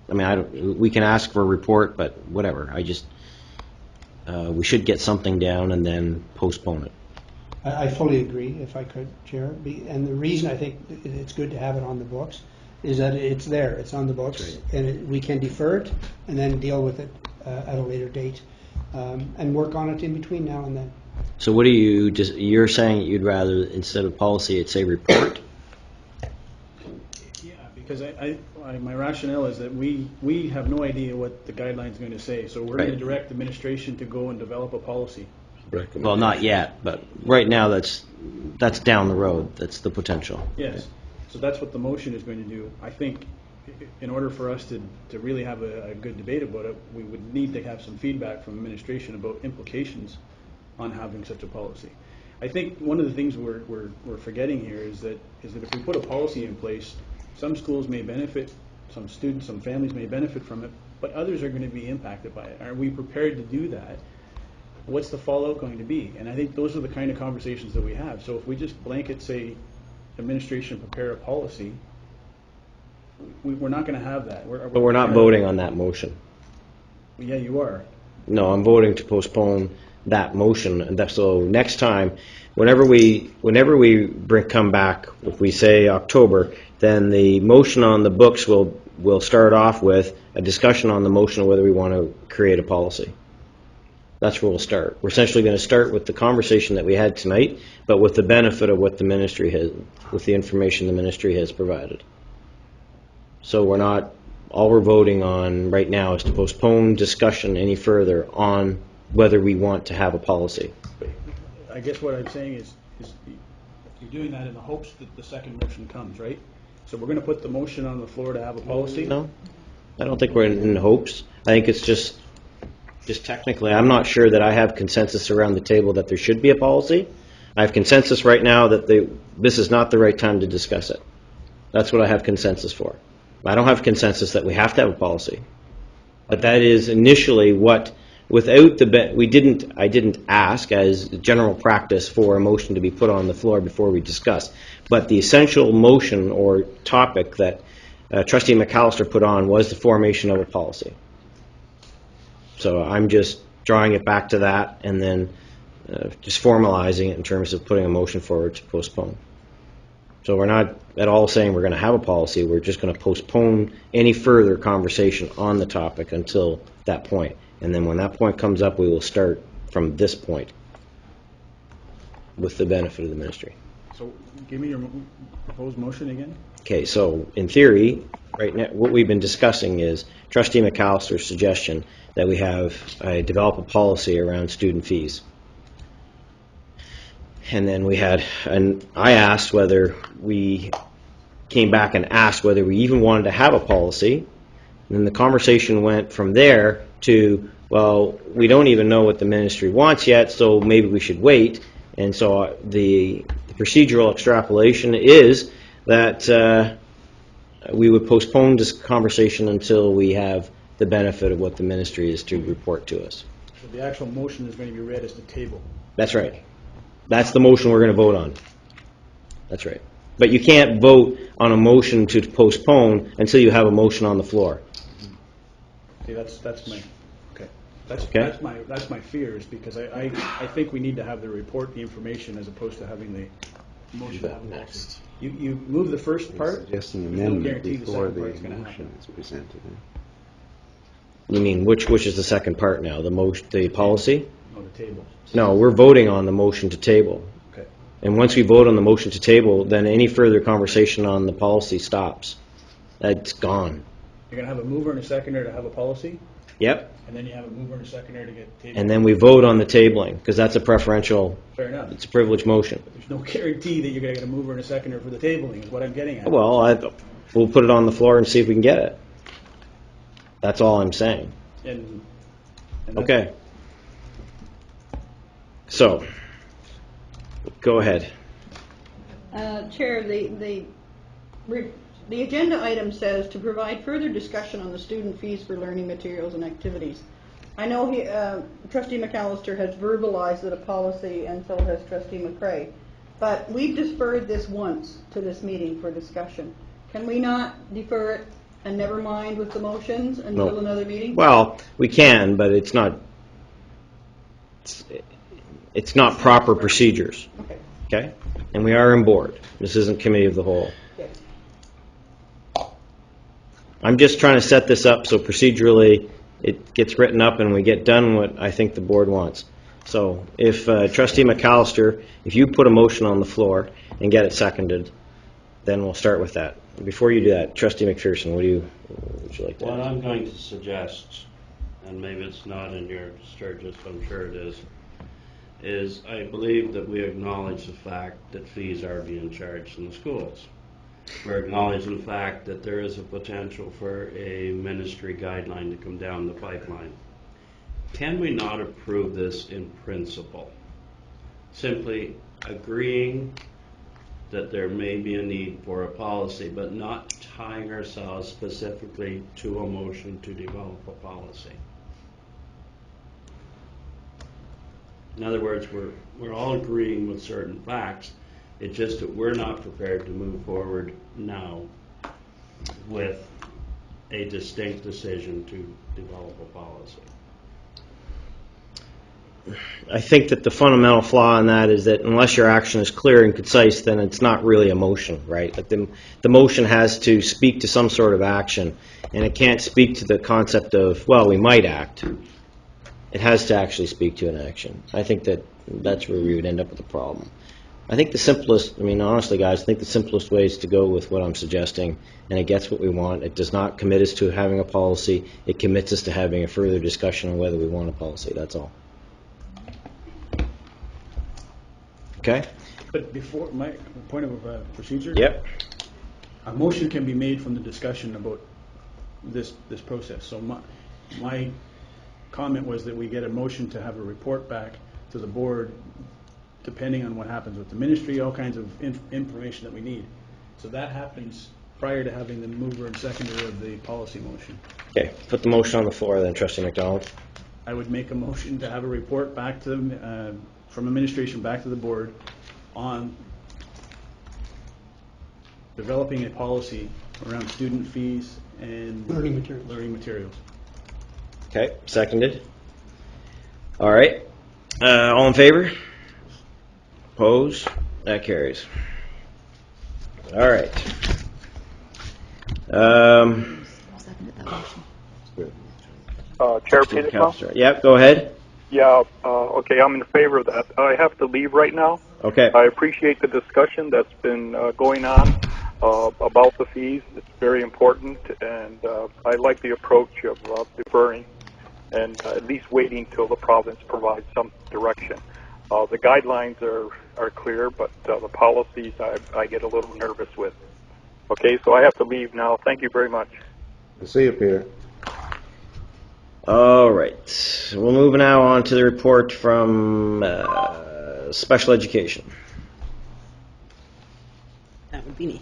I mean, we can ask for a report, but whatever. We should get something down and then postpone it. I fully agree, if I could, Chair. And the reason I think it's good to have it on the books is that it's there, it's on the books, right. And we can defer it and then deal with it at a later date and work on it in between now and then. So what you're saying you'd rather, instead of policy, it's a report? Yeah, because my rationale is that we have no idea what the guideline is going to say, so we're going to direct administration to go and develop a policy. Well, not yet, but right now that's down the road. That's the potential. Yes. So that's what the motion is going to do. I think in order for us to really have a good debate about it, we would need to have some feedback from administration about implications on having such a policy. I think one of the things we're forgetting here is that if we put a policy in place, some schools may benefit some students, some families may benefit from it, but others are going to be impacted by it. Are we prepared to do that? What's the fallout going to be? And I think those are the kind of conversations that we have. So if we just blanket say, administration prepare a policy, we're not going to have that. But we're not voting on that motion. Yeah, you are. No, I'm voting to postpone that motion. And so next time, whenever we come back, if we say October, then the motion on the books will start off with a discussion on the motion of whether we want to create a policy. That's where we'll start. We're essentially going to start with the conversation that we had tonight, but with the benefit of what the ministry has, with the information the ministry has provided. So we're not, all we're voting on right now is to postpone discussion any further on whether we want to have a policy. I guess what I'm saying is you're doing that in the hopes that the second motion comes, right? So we're going to put the motion on the floor to have a policy? No, I don't think we're in hopes. I think it's just technically, I'm not sure that I have consensus around the table that there should be a policy. I have consensus right now that this is not the right time to discuss it. That's what I have consensus for. I don't have consensus that we have to have a policy. But that is initially what, without the, I didn't ask as general practice for a motion to be put on the floor before we discuss. But the essential motion or topic that Trustee McAllister put on was the formation of a policy. So I'm just drawing it back to that and then just formalizing it in terms of putting a motion forward to postpone. So we're not at all saying we're going to have a policy. We're just going to postpone any further conversation on the topic until that point. And then when that point comes up, we will start from this point with the benefit of the ministry. So give me your proposed motion again. Okay, so in theory, right now, what we've been discussing is Trustee McAllister's suggestion that we develop a policy around student fees. And then I asked whether we came back and asked whether we even wanted to have a policy. And then the conversation went from there to, well, we don't even know what the ministry wants yet, so maybe we should wait. And so the procedural extrapolation is that we would postpone this conversation until we have the benefit of what the ministry is to report to us. So the actual motion is going to be read as the table. That's right. That's the motion we're going to vote on. That's right. But you can't vote on a motion to postpone until you have a motion on the floor. See, that's my okay. Okay. That's my fears because I think we need to have the report, the information, as opposed to having the motion. Next. You move the first part. Suggesting there's no amendment guarantee before the the second part's motion is presented. You mean which is the second part now? The policy? No, the table. No, we're voting on the motion to table. Okay. And once we vote on the motion to table, then any further conversation on the policy stops. That's gone. You're going to have a mover and a seconder to have a policy, Yep. and then you have a mover and a seconder to get tabled. And then we vote on the tabling, because that's a preferential, Fair enough. it's a privileged motion. There's no guarantee that you're going to get a mover and a seconder for the tabling, is what I'm getting at. Well, we'll put it on the floor and see if we can get it. That's all I'm saying. And that's- Okay. So, go ahead. Chair, the agenda item says to provide further discussion on the student fees for learning materials and activities. I know Trustee McAllister has verbalized that a policy, and so has Trustee McCray. But we've deferred this once to this meeting for discussion. Can we not defer it and never mind with the motions until another meeting? Well, we can, but it's not proper procedures. Okay. Okay? And we are in board. This isn't committee of the whole. Yes. I'm just trying to set this up so procedurally it gets written up and we get done what I think the board wants. So if Trustee McAllister, if you put a motion on the floor and get it seconded, then we'll start with that. Before you do that, Trustee McPherson, would you like to What add? I'm going to suggest, and maybe it's not in your Sturgis, I'm sure it is I believe that we acknowledge the fact that fees are being charged in the schools. We're acknowledging the fact that there is a potential for a ministry guideline to come down the pipeline. Can we not approve this in principle? Simply agreeing that there may be a need for a policy, but not tying ourselves specifically to a motion to develop a policy. In other words, we're all agreeing with certain facts. It's just that we're not prepared to move forward now with a distinct decision to develop a policy. I think that the fundamental flaw in that is that unless your action is clear and concise, then it's not really a motion, right? Like the motion has to speak to some sort of action, and it can't speak to the concept of, well, we might act. It has to actually speak to an action. I think that that's where we would end up with a problem. I think the simplest, I mean, honestly, guys, I think the simplest way is to go with what I'm suggesting, and it gets what we want. It does not commit us to having a policy. It commits us to having a further discussion on whether we want a policy. That's all. Okay? But before, my point of procedure? Yep. A motion can be made from the discussion about this process. So my comment was that we get a motion to have a report back to the board, depending on what happens with the ministry, all kinds of information that we need. So that happens prior to having the mover and seconder of the policy motion. Okay, put the motion on the floor then, Trustee McDonald. I would make a motion to have a report back to from administration back to the board on developing a policy around student fees and Learning materials. Okay, seconded. All right. All in favor? Opposed? That carries. All right. Chair Peterson? Yep, go ahead. Yeah, okay, I'm in favor of that. I have to leave right now. Okay. I appreciate the discussion that's been going on about the fees. It's very important, and I like the approach of deferring and at least waiting till the province provides some direction. The guidelines are clear, but the policies I get a little nervous with. Okay, so I have to leave now. Thank you very much. See you, Peter. All right. We'll move now on to the report from special education. That would be me.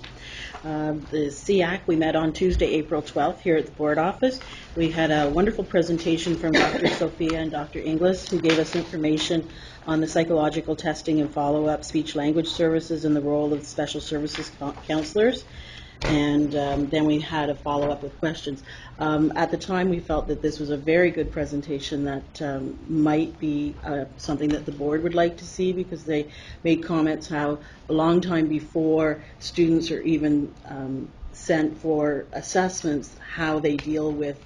The SEAC, we met on Tuesday, April 12th here at the board office. We had a wonderful presentation from Dr. Sophia and Dr. Inglis, who gave us information on the psychological testing and follow-up speech language services and the role of special services counselors. And then we had a follow-up with questions. At the time, we felt that this was a very good presentation that might be something that the board would like to see, because they made comments how a long time before students are even sent for assessments, how they deal with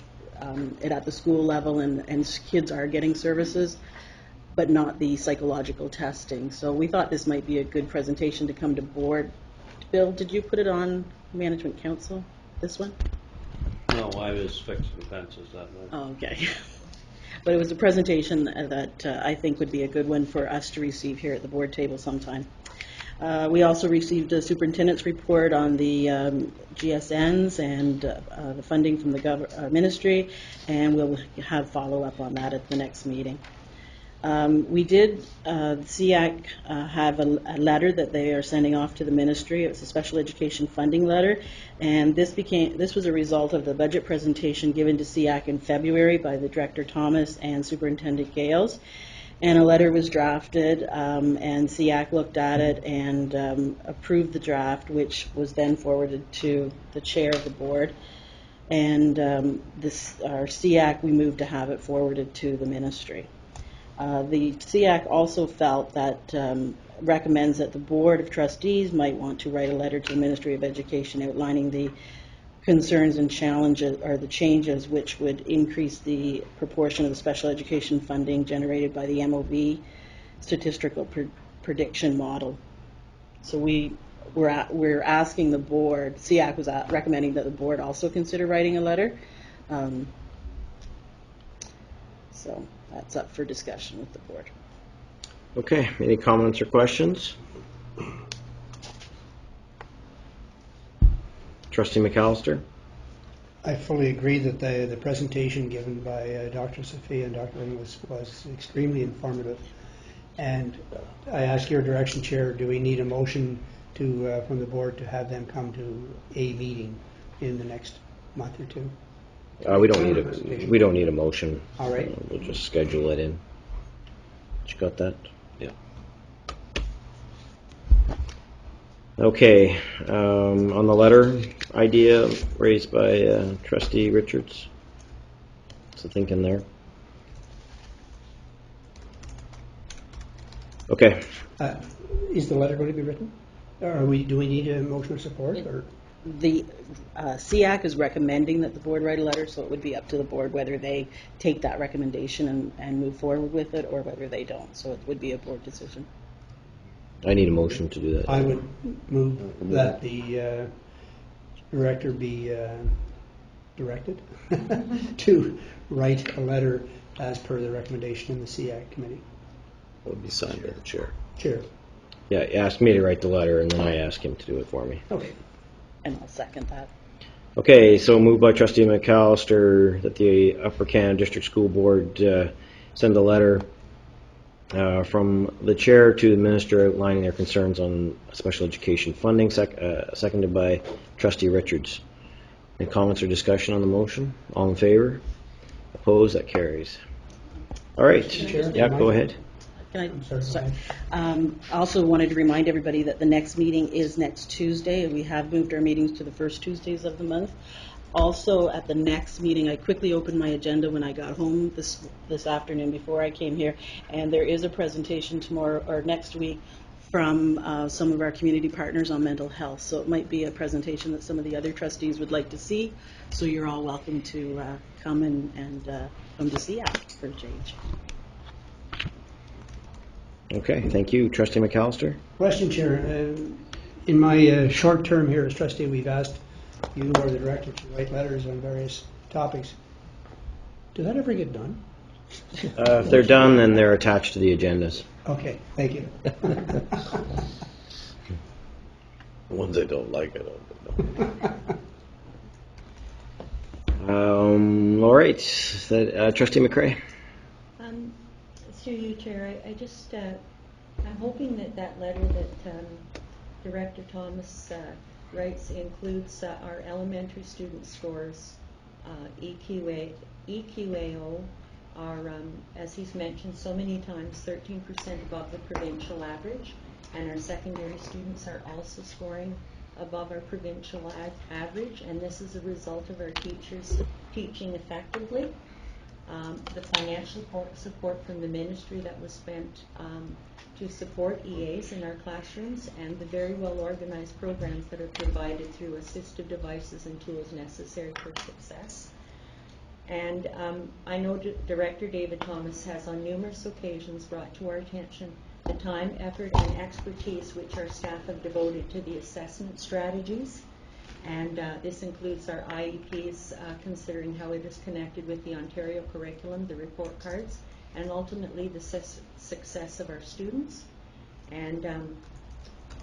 it at the school level, and kids are getting services, but not the psychological testing. So we thought this might be a good presentation to come to board. Bill, did you put it on Management Council, this one? No, I was fixing fences that way. Oh, okay. But it was a presentation that I think would be a good one for us to receive here at the board table sometime. We also received a superintendent's report on the GSNs and the funding from the ministry, and we'll have follow-up on that at the next meeting. We did, SEAC have a letter that they are sending off to the ministry. It's a special education funding letter, and this was a result of the budget presentation given to SEAC in February by the Director Thomas and Superintendent Gales. And a letter was drafted, and SEAC looked at it and approved the draft, which was then forwarded to the chair of the board. And our SEAC, we moved to have it forwarded to the ministry. The SEAC also felt that recommends that the Board of Trustees might want to write a letter to the Ministry of Education outlining the concerns and challenges, or the changes which would increase the proportion of the special education funding generated by the MOB statistical prediction model. So we're asking the board, SEAC was recommending that the board also consider writing a letter. So that's up for discussion with the board. Okay, any comments or questions? Trustee McAllister? I fully agree that the presentation given by Dr. Sophia and Dr. Inglis was extremely informative. And I ask your direction, Chair, do we need a motion to, from the board to have them come to a meeting in the next month or two? We don't need a motion. All right. We'll just schedule it in. You got that? Yeah. Okay, on the letter idea raised by Trustee Richards. What's the thinking there? Okay. Is the letter going to be written? Do we need a motion of support, or? The SEAC is recommending that the board write a letter, so it would be up to the board whether they take that recommendation and move forward with it, or whether they don't. So it would be a board decision. I need a motion to do that. I would move that the director be directed to write a letter as per the recommendation in the SEAC committee. It would be signed by the chair. Chair. Yeah, he asked me to write the letter, and then I asked him to do it for me. Okay. And I'll second that. Okay, so moved by Trustee McAllister that the Upper Canada District School Board send a letter from the chair to the minister outlining their concerns on special education funding, seconded by Trustee Richards. Any comments or discussion on the motion? All in favor? Opposed? That carries. All right. Chair, Yeah, go ahead. Can I? Sorry. Also wanted to remind everybody that the next meeting is next Tuesday, and we have moved our meetings to the first Tuesdays of the month. Also, at the next meeting, I quickly opened my agenda when I got home this afternoon before I came here, and there is a presentation tomorrow or next week from some of our community partners on mental health. So it might be a presentation that some of the other trustees would like to see. So you're all welcome to come and come to see us for a change. Okay, thank you. Trustee McAllister? Question, Chair. In my short term here as trustee, we've asked you or the director to write letters on various topics. Did that ever get done? If they're done, then they're attached to the agendas. Okay, thank you. The ones I don't like, I don't know. All right. Trustee McCray? Through you, Chair, I just, I'm hoping that letter that Director Thomas writes includes our elementary student scores, EQAO are, as he's mentioned so many times, 13% above the provincial average, and our secondary students are also scoring above our provincial average, and this is a result of our teachers teaching effectively. The financial support from the ministry that was spent to support EAs in our classrooms, and the very well organized programs that are provided through assistive devices and tools necessary for success. And I know Director David Thomas has on numerous occasions brought to our attention the time, effort, and expertise which our staff have devoted to the assessment strategies. And this includes our IEPs, considering how it is connected with the Ontario curriculum, the report cards, and ultimately the success of our students. And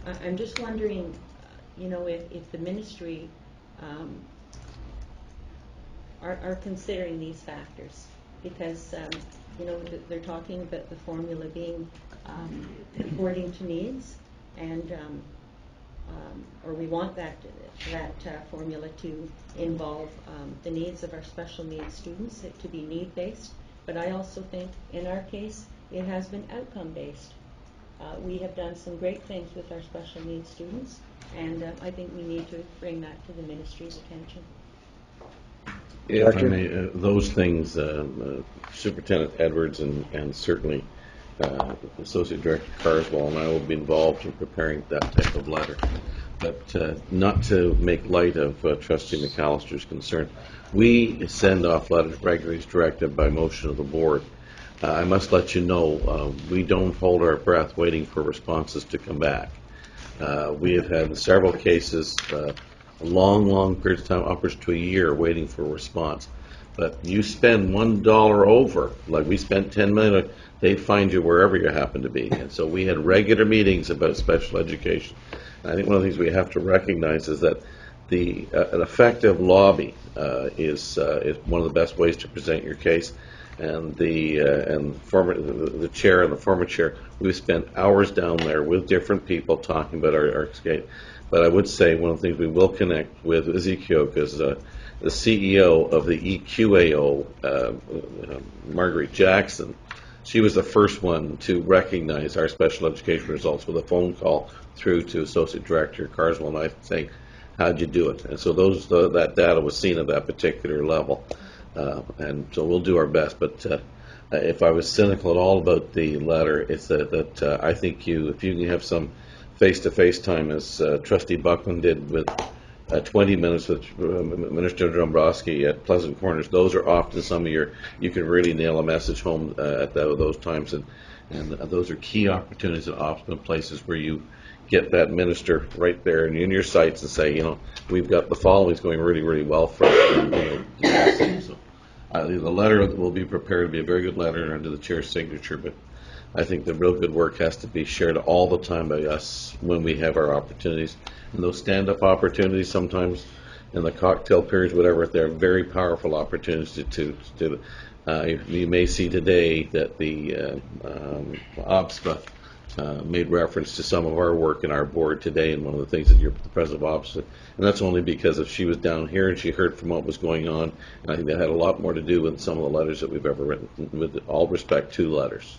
I'm just wondering, you know, if the ministry are considering these factors, because you know, they're talking about the formula being according to needs, and or we want that formula to involve the needs of our special needs students, to be need-based. But I also think in our case it has been outcome-based. We have done some great things with our special needs students, and I think we need to bring that to the ministry's attention. If I may, those things, Superintendent Edwards and certainly Associate Director Carswell and I will be involved in preparing that type of letter. But not to make light of Trustee McAllister's concern, we send off letters regularly as directed by motion of the board. I must let you know, we don't hold our breath waiting for responses to come back. We have had several cases, a long period of time, upwards to a year, waiting for a response. But you spend $1 over, like we spent $10 million, they find you wherever you happen to be. And so we had regular meetings about special education. And I think one of the things we have to recognize is that an effective lobby is one of the best ways to present your case. And the chair and the former chair, we've spent hours down there with different people talking about our case. But I would say one of the things we will connect with Ezekiel, because the CEO of the EQAO, Marguerite Jackson, she was the first one to recognize our special education results with a phone call through to Associate Director Carswell and I saying, how'd you do it? And so that data was seen at that particular level. And so we'll do our best. But if I was cynical at all about the letter, it's that I think if you can have some face-to-face time, as Trustee Buckland did with 20 minutes with Minister Dombrowski at Pleasant Corners, those are often some of you can really nail a message home at those times. And those are key opportunities and often places where you get that minister right there in your sights and say, we've got the following's going really, really well for us. So, the letter will be prepared to be a very good letter under the chair's signature, but I think the real good work has to be shared all the time by us when we have our opportunities. And those stand-up opportunities sometimes in the cocktail periods, whatever, they're very powerful opportunities to you may see today that the OPSPA made reference to some of our work in our board today, and one of the things that the president of OPSPA, and that's only because she was down here and she heard from what was going on, and I think that had a lot more to do with some of the letters that we've ever written, with all respect to letters.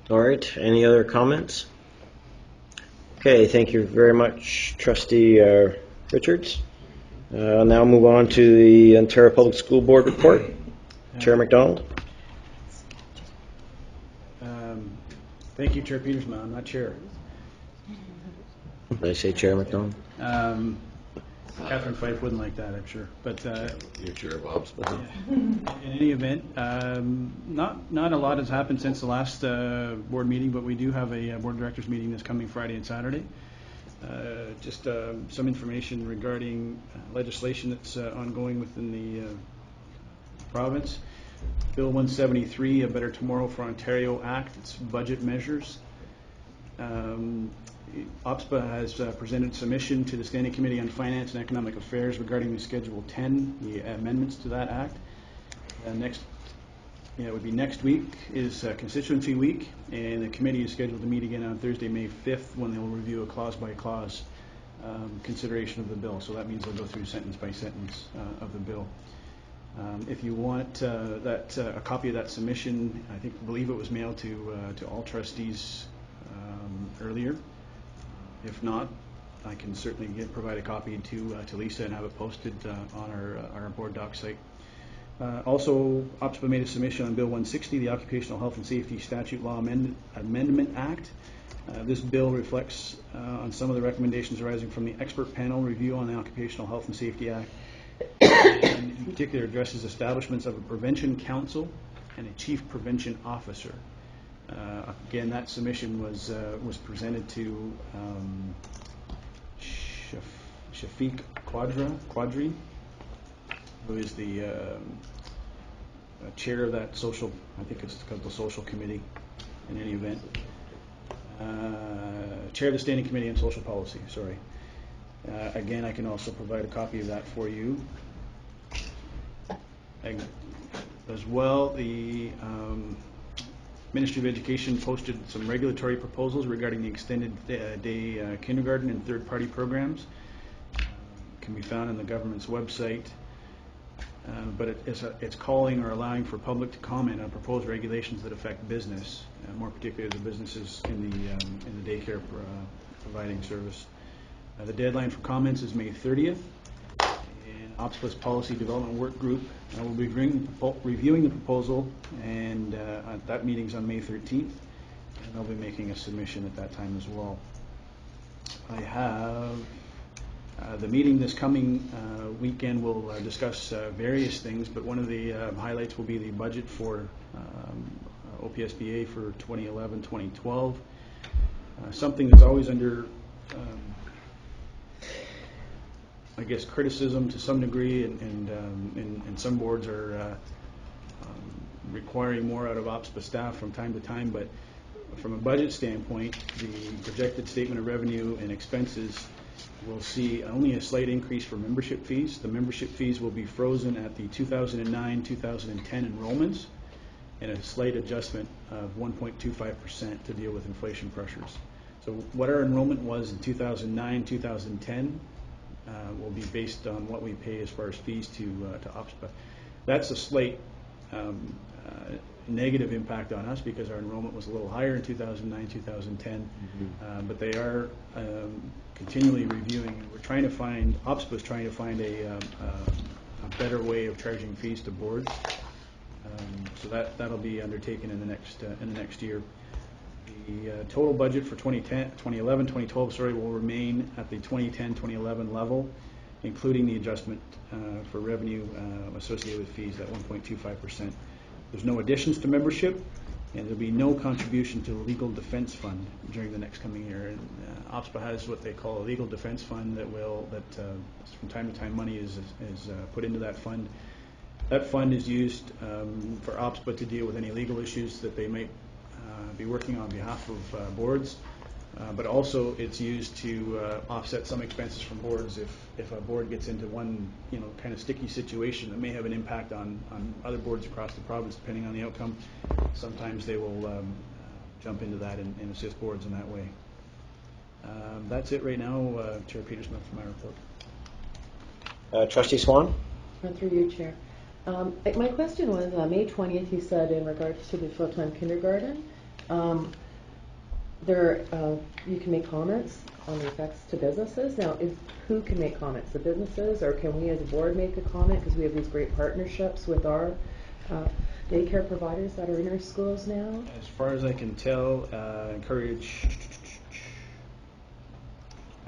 All right, any other comments? Okay, thank you very much, Trustee Richards. I'll now move on to the Ontario Public School Board report. Chair McDonald. Thank you, Chair Petersman. I'm not chair. Did I say Chair McDonald? Catherine Fife wouldn't like that, I'm sure. But you're chair of OPSPA. In any event, not a lot has happened since the last board meeting, but we do have a board of directors meeting this coming Friday and Saturday. Just some information regarding legislation that's ongoing within the province. Bill 173, A Better Tomorrow for Ontario Act, it's budget measures. OPSPA has presented submission to the Standing Committee on Finance and Economic Affairs regarding the Schedule 10, the amendments to that act. It would be next week is constituency week, and the committee is scheduled to meet again on Thursday, May 5th, when they'll review a clause-by-clause consideration of the bill. So that means they'll go through sentence by sentence of the bill. If you want a copy of that submission, I believe it was mailed to all trustees earlier. If not, I can certainly provide a copy to Lisa and have it posted on our board doc site. Also, OPSPA made a submission on Bill 160, the Occupational Health and Safety Statute Law Amendment Act. This bill reflects on some of the recommendations arising from the expert panel review on the Occupational Health and Safety Act, and in particular addresses establishments of a prevention council and a chief prevention officer. Again, that submission was presented to Shafiq Quadri, who is the chair of that social, I think it's called the social committee in any event. Chair of the Standing Committee on Social Policy, sorry. Again, I can also provide a copy of that for you. As well, the Ministry of Education posted some regulatory proposals regarding the extended day kindergarten and third-party programs. Can be found on the government's website. But it's calling or allowing for public to comment on proposed regulations that affect business, more particularly the businesses in the daycare providing service. The deadline for comments is May 30th, and OPSPA's Policy Development Work Group will be reviewing the proposal, and that meeting's on May 13th, and they'll be making a submission at that time as well. I have the meeting this coming weekend will discuss various things, but one of the highlights will be the budget for OPSBA for 2011-2012. Something that's always under I guess criticism to some degree, and some boards are requiring more out of OPSPA staff from time to time, but from a budget standpoint, the projected statement of revenue and expenses will see only a slight increase for membership fees. The membership fees will be frozen at the 2009-2010 enrollments, and a slight adjustment of 1.25% to deal with inflation pressures. So what our enrollment was in 2009-2010 will be based on what we pay as far as fees to OPSPA. That's a slight negative impact on us because our enrollment was a little higher in 2009-2010, but they are continually reviewing. We're trying to find, OPSPA is trying to find a better way of charging fees to boards. So that'll be undertaken in the next year. The total budget for 2011-2012 will remain at the 2010-2011 level, including the adjustment for revenue associated with fees at 1.25%. There's no additions to membership, and there'll be no contribution to the legal defense fund during the next coming year. And OPSPA has what they call a legal defense fund that from time to time money is put into that fund. That fund is used for OPSPA to deal with any legal issues that they might be working on behalf of boards, but also it's used to offset some expenses from boards if a board gets into one kind of sticky situation that may have an impact on other boards across the province depending on the outcome. Sometimes they will jump into that and assist boards in that way. That's it right now, Chair Petersmith, for my report. Trustee Swan? Through you, Chair. My question was, May 20th, you said in regards to the full-time kindergarten, you can make comments on the effects to businesses. Now, who can make comments? The businesses, or can we as a board make a comment because we have these great partnerships with our daycare providers that are in our schools now? As far as I can tell, I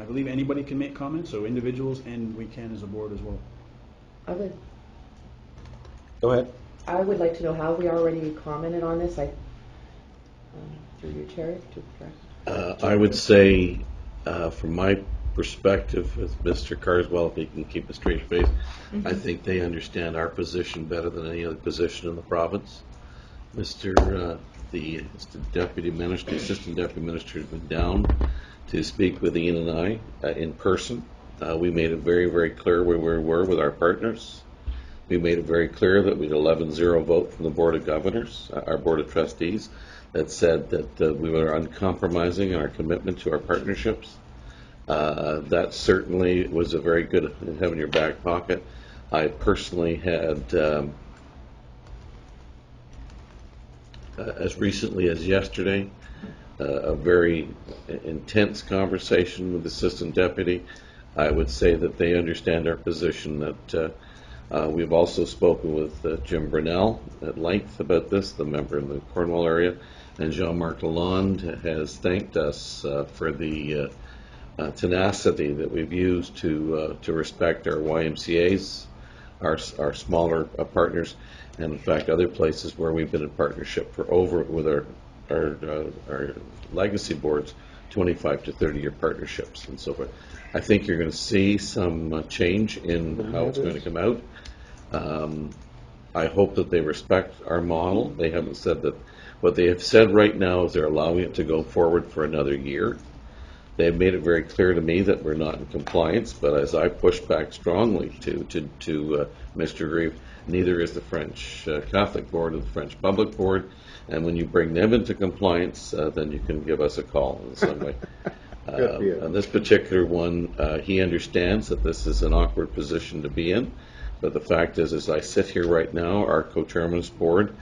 believe anybody can make comments, so individuals, and we can as a board as well. Go ahead. I would like to know how we already commented on this. Through your chair. I would say, from my perspective, with Mr. Carswell, if he can keep a straight face, I think they understand our position better than any other position in the province. The assistant deputy minister has been down to speak with Ian and I in person. We made it very, very clear where we were with our partners. We made it very clear that we had 11-0 vote from the Board of Governors, our Board of Trustees, that said that we were uncompromising in our commitment to our partnerships. That certainly was a very good to have in your back pocket. I personally had, as recently as yesterday, a very intense conversation with the Assistant Deputy. I would say that they understand our position, that we've also spoken with Jim Brunel at length about this, the member in the Cornwall area, and Jean-Marc Lalonde has thanked us for the tenacity that we've used to respect our YMCAs, our smaller partners, and in fact other places where we've been in partnership for with our legacy boards, 25 to 30-year partnerships and so forth. I think you're going to see some change in how it's going to come out. I hope that they respect our model. They haven't said that. What they have said right now is they're allowing it to go forward for another year. They've made it very clear to me that we're not in compliance, but as I push back strongly to Mr. Grieve, neither is the French Catholic Board or the French Public Board, and when you bring them into compliance, then you can give us a call in some way. On this particular one, he understands that this is an awkward position to be in, but the fact is, as I sit here right now, our co-chairman's board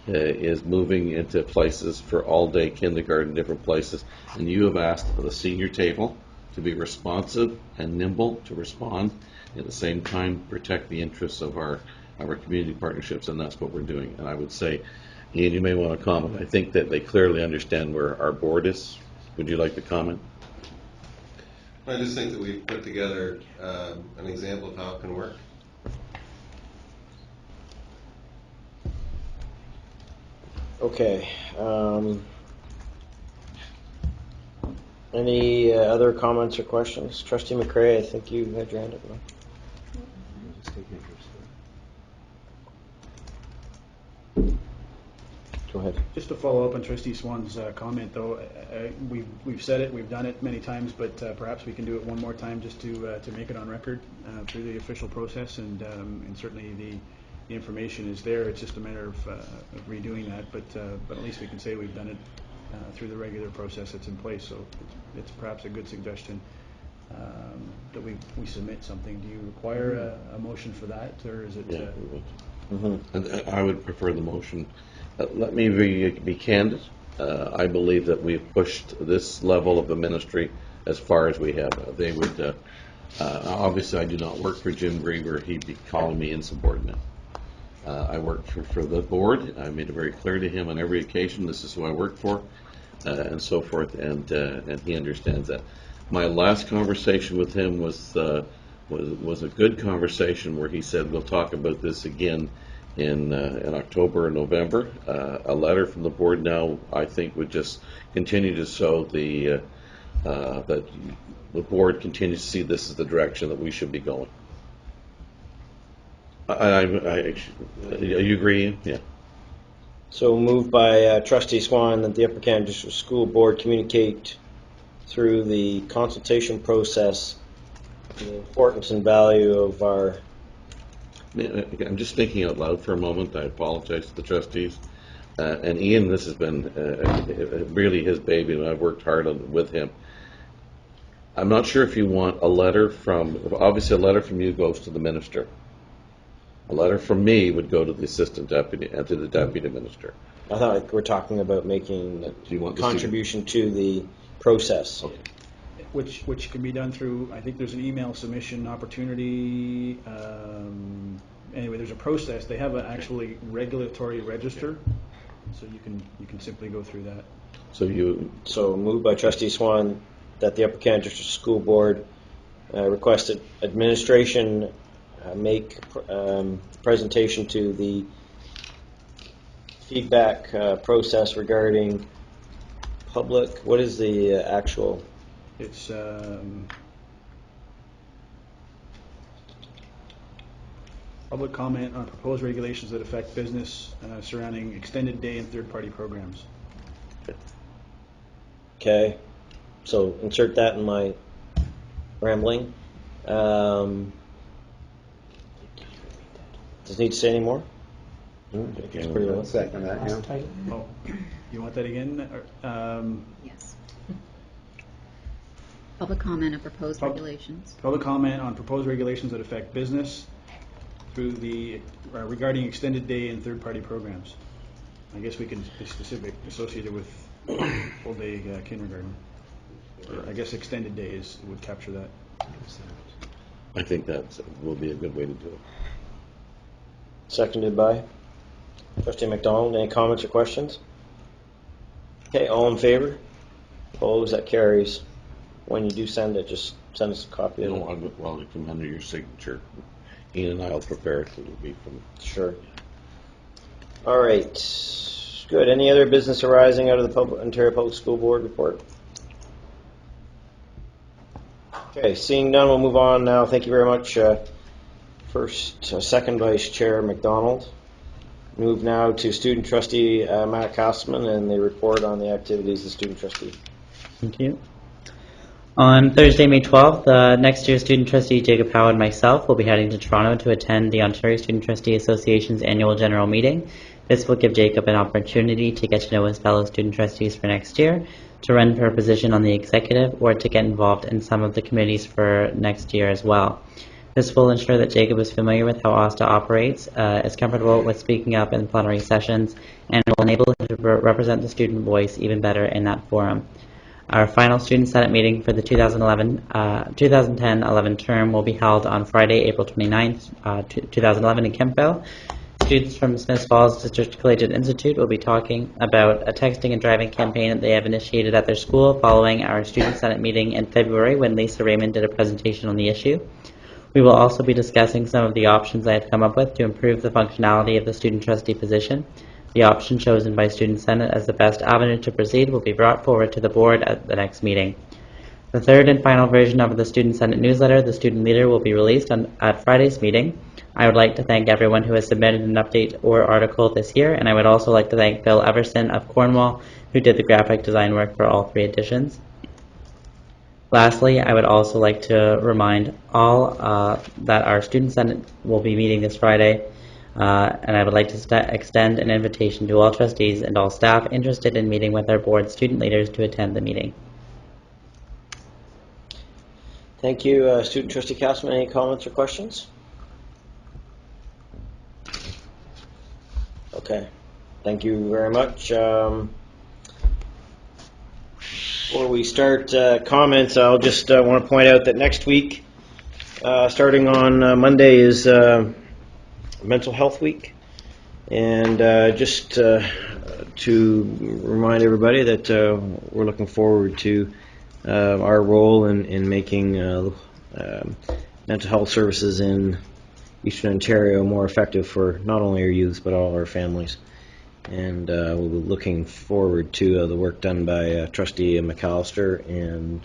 is moving into places for all-day kindergarten, different places, and you have asked for the senior table to be responsive and nimble to respond, at the same time protect the interests of our community partnerships, and that's what we're doing. And I would say, Ian, you may want to comment. I think that they clearly understand where our board is. Would you like to comment? I just think that we've put together an example of how it can work. Okay. Any other comments or questions? Trustee McCray, I think you had your hand up. No? Do you Go ahead. Just to follow up on Trustee Swan's comment, though, we've said it, we've done it many times, but perhaps we can do it one more time just to make it on record through the official process, and certainly the information is there. It's just a matter of redoing that, but at least we can say we've done it through the regular process that's in place. So it's perhaps a good suggestion that we submit something. Do you require a motion for that, or is it? Yeah, we would. And I would prefer the motion. Let me be candid. I believe that we've pushed this level of the ministry as far as we have. They would, obviously I do not work for Jim Griever. He'd be calling me insubordinate. I work for the board. I made it very clear to him on every occasion, this is who I work for, and so forth, and he understands that. My last conversation with him was a good conversation where he said, we'll talk about this again in October and November. A letter from the board now, I think, would just continue to show that the board continues to see this as the direction that we should be going. You agree? Yeah. So moved by Trustee Swan that the Upper Canada District School Board communicate through the consultation process the importance and value of our... I'm just thinking out loud for a moment. I apologize to the trustees. And Ian, this has been really his baby, and I've worked hard with him. I'm not sure if you want a letter from, obviously a letter from you goes to the minister. A letter from me would go to the assistant deputy and to the deputy minister. I thought we're talking about making a contribution to the process. Okay. Which can be done through, I think there's an email submission opportunity. Anyway, there's a process. They have an actually regulatory register, so you can simply go through that. So moved by Trustee Swan that the Upper Canada District School Board requested administration make presentation to the feedback process regarding public. What is the actual? It's public comment on proposed regulations that affect business surrounding extended day and third-party programs. Okay, so insert that in my rambling. Does it need to say any more? It's pretty well. Second that, yeah. Oh, you want that again? Yes. Public comment on proposed regulations. Public comment on proposed regulations that affect business through the regarding extended day and third-party programs. I guess we can be specific, associated with full-day kindergarten. Or I guess extended days would capture that. I think that will be a good way to do it. Seconded by Trustee McDonald. Any comments or questions? Okay, all in favor? Opposed? That carries. When you do send it, just send us a copy of it. Well, it come under your signature. Ian and I will prepare it. It'll be from. Sure. All right. Good. Any other business arising out of the Ontario Public School Board report? Okay, seeing none, we'll move on now. Thank you very much. Second Vice Chair McDonald. Move now to Student Trustee Matt Castleman and the report on the activities of the Student Trustee. Thank you. On Thursday, May 12th, next year's Student Trustee Jacob Howe and myself will be heading to Toronto to attend the Ontario Student Trustee Association's annual general meeting. This will give Jacob an opportunity to get to know his fellow student trustees for next year, to run for a position on the executive, or to get involved in some of the committees for next year as well. This will ensure that Jacob is familiar with how OSTA operates, is comfortable with speaking up in plenary sessions, and will enable him to represent the student voice even better in that forum. Our final Student Senate meeting for the 2010-11 term will be held on Friday, April 29th, 2011 in Kempville. Students from Smiths Falls District Collegiate Institute will be talking about a texting and driving campaign that they have initiated at their school following our Student Senate meeting in February when Lisa Raymond did a presentation on the issue. We will also be discussing some of the options I have come up with to improve the functionality of the student trustee position. The option chosen by Student Senate as the best avenue to proceed will be brought forward to the board at the next meeting. The third and final version of the Student Senate newsletter, The Student Leader, will be released at Friday's meeting. I would like to thank everyone who has submitted an update or article this year, and I would also like to thank Phil Everson of Cornwall, who did the graphic design work for all 3 editions. Lastly, I would also like to remind all that our Student Senate will be meeting this Friday, and I would like to extend an invitation to all trustees and all staff interested in meeting with our board student leaders to attend the meeting. Thank you, Student Trustee Castleman. Any comments or questions? Okay, thank you very much. Before we start comments, I'll just want to point out that next week, starting on Monday, is Mental Health Week. And just to remind everybody that we're looking forward to our role in making mental health services in Eastern Ontario more effective for not only our youth but all our families. And we'll be looking forward to the work done by Trustee McAllister, and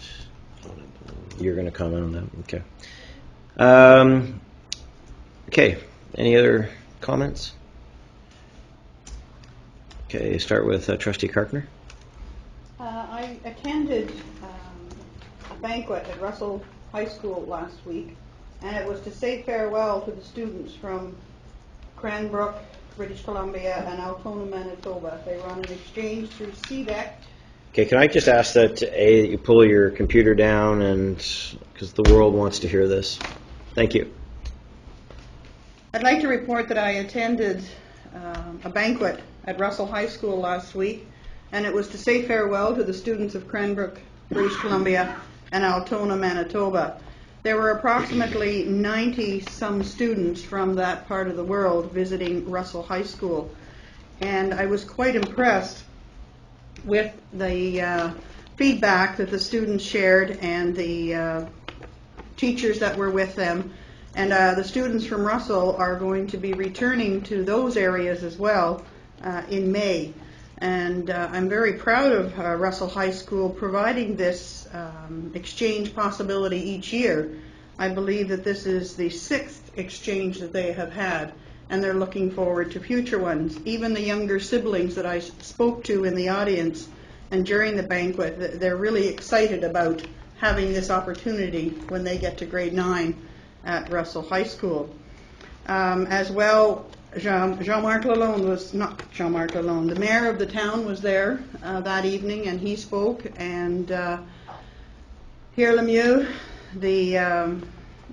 you're going to comment on that. Okay. Okay. Any other comments? Okay. Start with Trustee Carpenter. I attended a banquet at Russell High School last week, and it was to say farewell to the students from Cranbrook, British Columbia, and Altona, Manitoba. They were on an exchange through CDEC. Okay, can I just ask that you pull your computer down, and because the world wants to hear this. Thank you. I'd like to report that I attended a banquet at Russell High School last week, and it was to say farewell to the students of Cranbrook, British Columbia, and Altona, Manitoba. There were approximately 90-some students from that part of the world visiting Russell High School, and I was quite impressed with the feedback that the students shared and the teachers that were with them. And the students from Russell are going to be returning to those areas as well in May. And I'm very proud of Russell High School providing this exchange possibility each year. I believe that this is the 6th exchange that they have had, and they're looking forward to future ones. Even the younger siblings that I spoke to in the audience and during the banquet, they're really excited about having this opportunity when they get to grade 9 at Russell High School. As well, Jean-Marc Lalonde was, not Jean-Marc Lalonde, the mayor of the town was there that evening, and he spoke, and Pierre Lemieux, the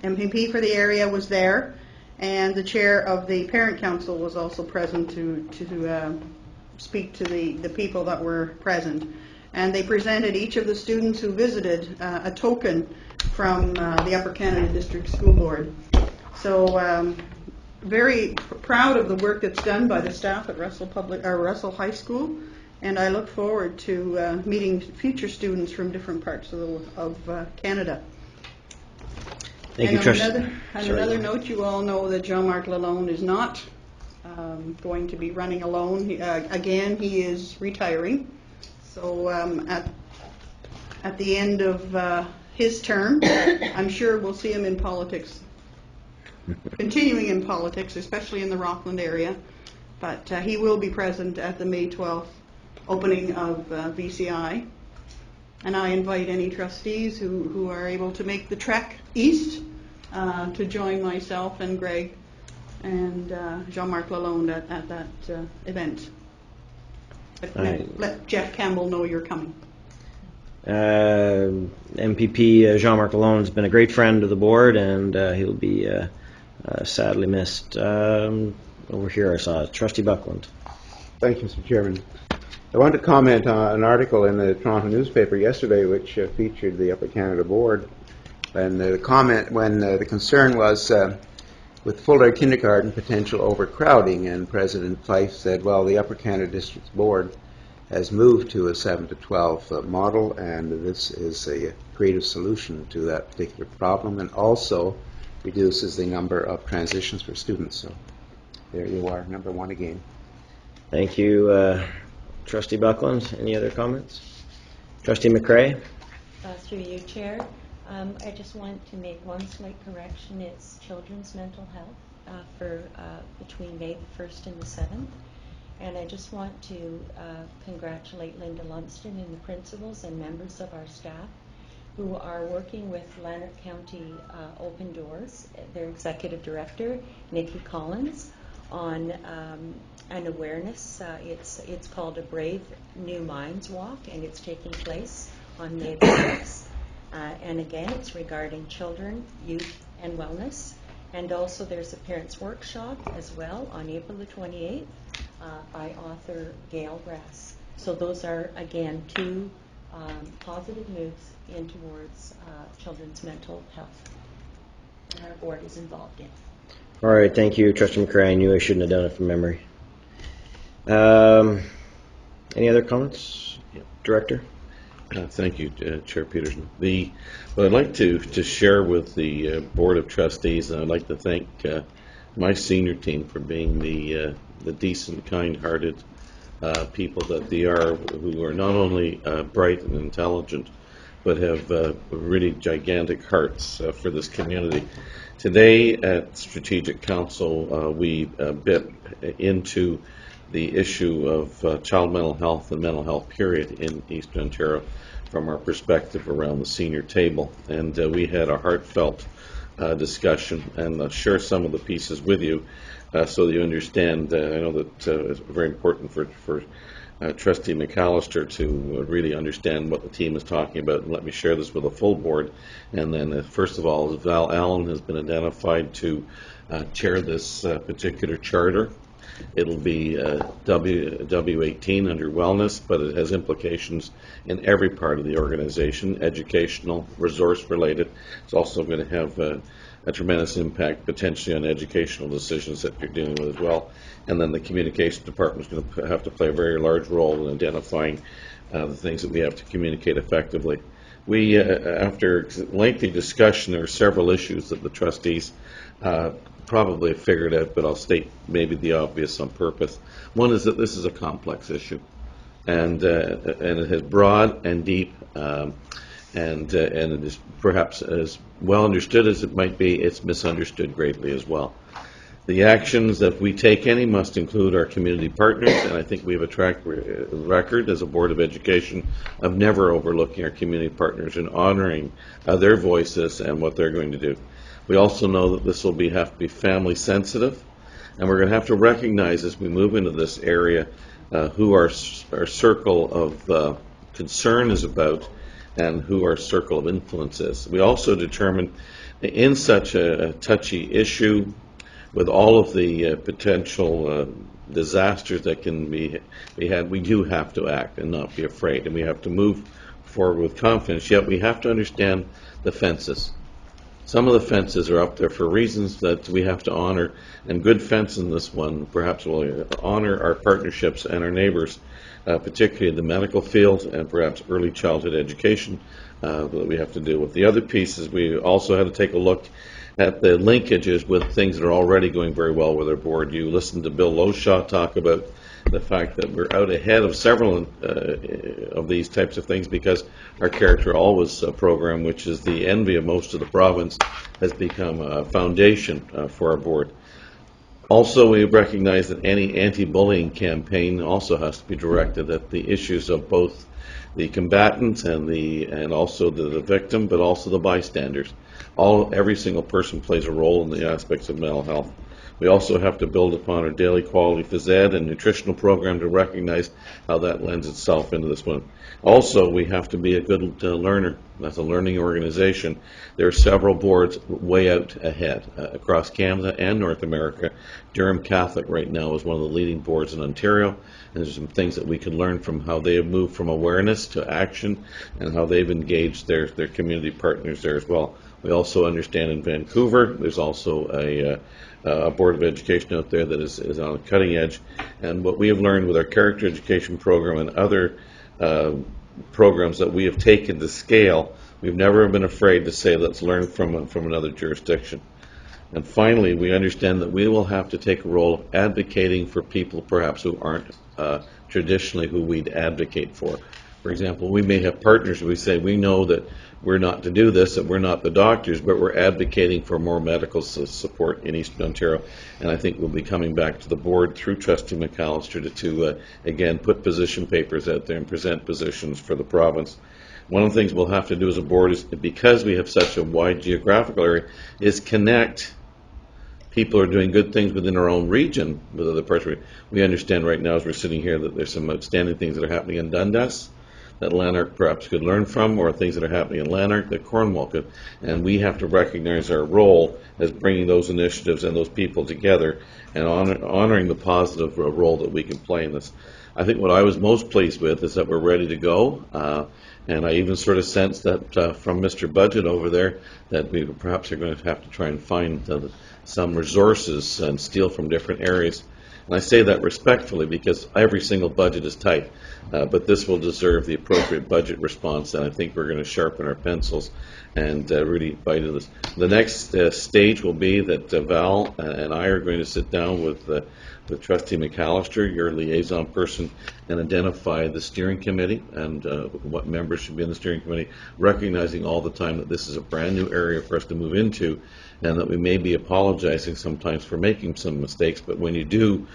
MPP for the area, was there, and the chair of the parent council was also present to speak to the people that were present. And they presented each of the students who visited a token from the Upper Canada District School Board. So very proud of the work that's done by the staff at Russell High School, and I look forward to meeting future students from different parts of Canada. Thank you, Trustee. On another note, you all know that Jean-Marc Lalonde is not going to be running alone. Again, he is retiring. So at the end of his term, I'm sure we'll see him in politics, continuing in politics, especially in the Rockland area. But he will be present at the May 12th opening of VCI. And I invite any trustees who are able to make the trek east to join myself and Greg and Jean-Marc Lalonde at that event. But let Jeff Campbell know you're coming. MPP Jean-Marc Lalonde has been a great friend of the board, and he'll be sadly missed. Over here I saw Trustee Buckland. Thank you, Mr. Chairman. I want to comment on an article in the Toronto newspaper yesterday which featured the Upper Canada Board, and the comment when the concern was with full-day kindergarten potential overcrowding, and President Fife said, well, the Upper Canada District's Board has moved to a 7 to 12 model, and this is a creative solution to that particular problem, and also reduces the number of transitions for students. So there you are, number 1 again. Thank you, Trustee Buckland. Any other comments? Trustee McRae? Through you, Chair. I just want to make one slight correction. It's children's mental health. for between May the 1st and the 7th. And I just want to congratulate Linda Lumsden and the principals and members of our staff who are working with Lanark County Open Doors, their executive director, Nikki Collins, on an awareness. It's called a Brave New Minds Walk, and it's taking place on May the 6th. And again, it's regarding children, youth, and wellness. And also there's a parents' workshop as well on April the 28th by author Gail Grass. So those are, again, two positive moves in towards children's mental health that our board is involved in. All right, thank you, Trustee McCray. I knew I shouldn't have done it from memory. Any other comments, Director? Thank you, Chair Peterson. What I'd like to share with the Board of Trustees, and I'd like to thank my senior team for being the decent, kind-hearted people that they are, who are not only bright and intelligent, but have really gigantic hearts for this community. Today at Strategic Council, we bit into the issue of child mental health and mental health period in Eastern Ontario from our perspective around the senior table. And we had a heartfelt discussion, and I'll share some of the pieces with you so that you understand. I know that it's very important for Trustee McAllister to really understand what the team is talking about, and let me share this with the full board. And then first of all, Val Allen has been identified to chair this particular charter. It'll be W18 under wellness, but it has implications in every part of the organization, educational, resource related. It's also going to have a tremendous impact potentially on educational decisions that you're dealing with as well. And then the communications department is going to have to play a very large role in identifying the things that we have to communicate effectively. We, after lengthy discussion, there are several issues that the trustees probably have figured out, but I'll state maybe the obvious on purpose. One is that this is a complex issue, and it has broad and deep, and it is perhaps as well understood as it might be. It's misunderstood greatly as well. The actions that we take any must include our community partners, and I think we have a track record as a Board of Education of never overlooking our community partners and honoring their voices and what they're going to do. We also know that this will have to be family sensitive, and we're going to have to recognize as we move into this area who our circle of concern is about and who our circle of influence is. We also determine in such a touchy issue, with all of the potential disasters that can be had, we do have to act and not be afraid, and we have to move forward with confidence. Yet we have to understand the fences. Some of the fences are up there for reasons that we have to honor, and good fence in this one perhaps will honor our partnerships and our neighbors, particularly in the medical field and perhaps early childhood education that we have to deal with. The other pieces, we also had to take a look at the linkages with things that are already going very well with our board. You listened to Bill Loshaw talk about the fact that we're out ahead of several of these types of things because our Character Always program, which is the envy of most of the province, has become a foundation for our board. Also, we recognize that any anti-bullying campaign also has to be directed at the issues of both the combatants and also the victim, but also the bystanders. Every single person plays a role in the aspects of mental health. We also have to build upon our daily quality phys ed and nutritional program to recognize how that lends itself into this one. Also, we have to be a good learner. That's a learning organization. There are several boards way out ahead across Canada and North America. Durham Catholic right now is one of the leading boards in Ontario, and there's some things that we can learn from how they have moved from awareness to action and how they've engaged their community partners there as well. We also understand in Vancouver, there's also a Board of Education out there that is on the cutting edge. And what we have learned with our character education program and other programs that we have taken to scale, we've never been afraid to say, let's learn from another jurisdiction. And finally, we understand that we will have to take a role of advocating for people perhaps who aren't traditionally who we'd advocate for. For example, we may have partners we say we know that we're not to do this, that we're not the doctors, but we're advocating for more medical support in Eastern Ontario. And I think we'll be coming back to the board through Trustee McAllister to again, put position papers out there and present positions for the province. One of the things we'll have to do as a board is, because we have such a wide geographical area, is connect people who are doing good things within our own region with other parts of it. We understand right now as we're sitting here that there's some outstanding things that are happening in Dundas that Lanark perhaps could learn from, or things that are happening in Lanark that Cornwall could. And we have to recognize our role as bringing those initiatives and those people together and honoring the positive role that we can play in this. I think what I was most pleased with is that we're ready to go. And I even sort of sense that from Mr. Budget over there that we perhaps are going to have to try and find some resources and steal from different areas. And I say that respectfully because every single budget is tight, but this will deserve the appropriate budget response, and I think we're going to sharpen our pencils and really bite into this. The next stage will be that Val and I are going to sit down with Trustee McAllister, your liaison person, and identify the steering committee and what members should be in the steering committee, recognizing all the time that this is a brand new area for us to move into, and that we may be apologizing sometimes for making some mistakes, but when you do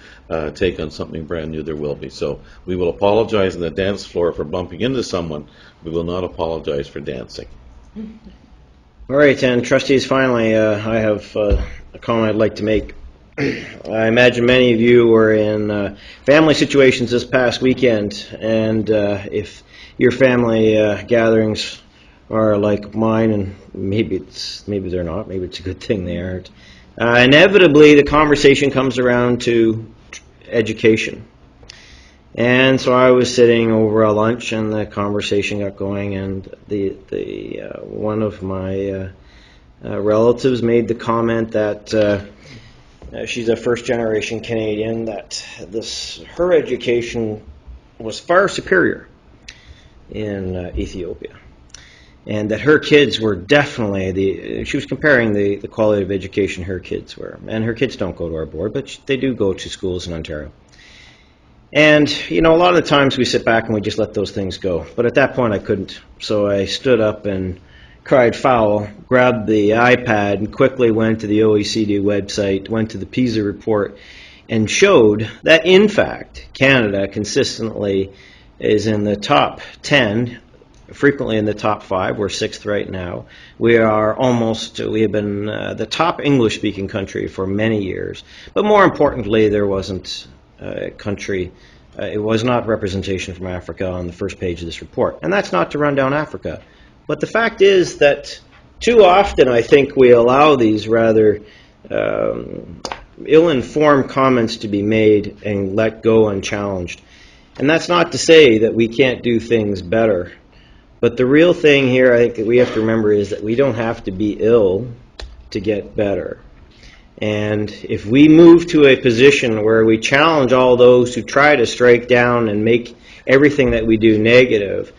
take on something brand new, there will be. So we will apologize on the dance floor for bumping into someone. We will not apologize for dancing. All right, and trustees, finally, I have a comment I'd like to make. I imagine many of you were in family situations this past weekend, and if your family gatherings are like mine, and maybe they're not, maybe it's a good thing they aren't, inevitably the conversation comes around to education. And so I was sitting over a lunch, and the conversation got going, and the one of my relatives made the comment that she's a first-generation Canadian, that her education was far superior in Ethiopia, and that her kids were definitely she was comparing the quality of education her kids were. And her kids don't go to our board, but they do go to schools in Ontario. And, you know, a lot of the times we sit back and we just let those things go. But at that point I couldn't. So I stood up and cried foul, grabbed the iPad, and quickly went to the OECD website, went to the PISA report, and showed that, in fact, Canada consistently is in the top 10, frequently in the top 5. We're 6th right now. We have been the top English-speaking country for many years. But more importantly, there wasn't a country, it was not representation from Africa on the first page of this report. And that's not to run down Africa. But the fact is that too often I think we allow these rather ill-informed comments to be made and let go unchallenged. And that's not to say that we can't do things better. But the real thing here, I think, that we have to remember is that we don't have to be ill to get better. And if we move to a position where we challenge all those who try to strike down and make everything that we do negative,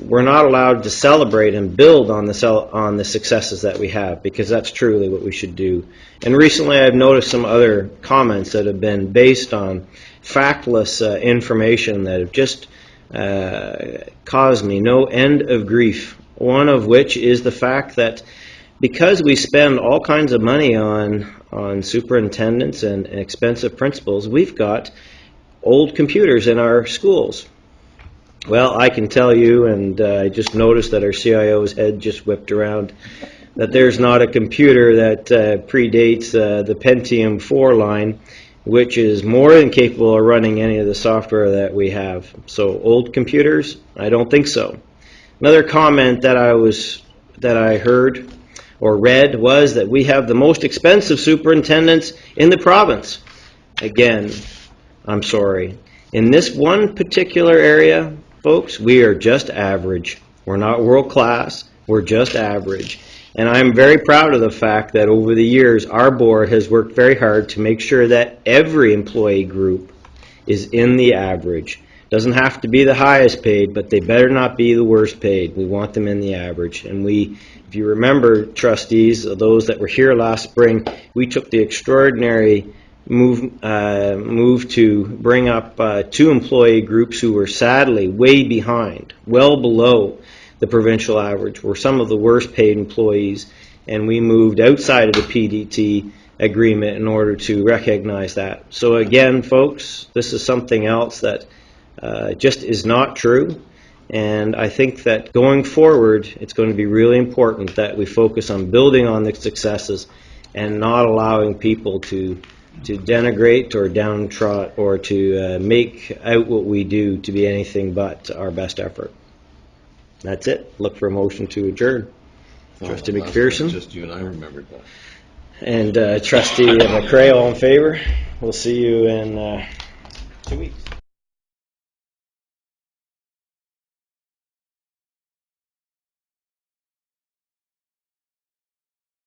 we're not allowed to celebrate and build on the successes that we have, because that's truly what we should do. And recently I've noticed some other comments that have been based on factless information that have just caused me no end of grief. One of which is the fact that because we spend all kinds of money on superintendents and expensive principals, we've got old computers in our schools. Well, I can tell you, and I just noticed that our CIO's head just whipped around, that there's not a computer that predates the Pentium 4 line, which is more than capable of running any of the software that we have. So old computers? I don't think so. Another comment that I heard or read was that we have the most expensive superintendents in the province. Again, I'm sorry. In this one particular area, folks, we are just average. We're not world class, we're just average. And I'm very proud of the fact that over the years our board has worked very hard to make sure that every employee group is in the average. Doesn't have to be the highest paid, but they better not be the worst paid. We want them in the average. And if you remember, trustees, those that were here last spring, we took the extraordinary move to bring up 2 employee groups who were sadly way behind, well below the provincial average. We're some of the worst paid employees, and we moved outside of the PDT agreement in order to recognize that. So again, folks, this is something else that just is not true. And I think that going forward, it's going to be really important that we focus on building on the successes and not allowing people to denigrate or downtrot or to make out what we do to be anything but our best effort. That's it. Look for a motion to adjourn. Trustee McPherson. Just you and I remembered that. And Trustee McCray, all in favor? We'll see you in 2 weeks.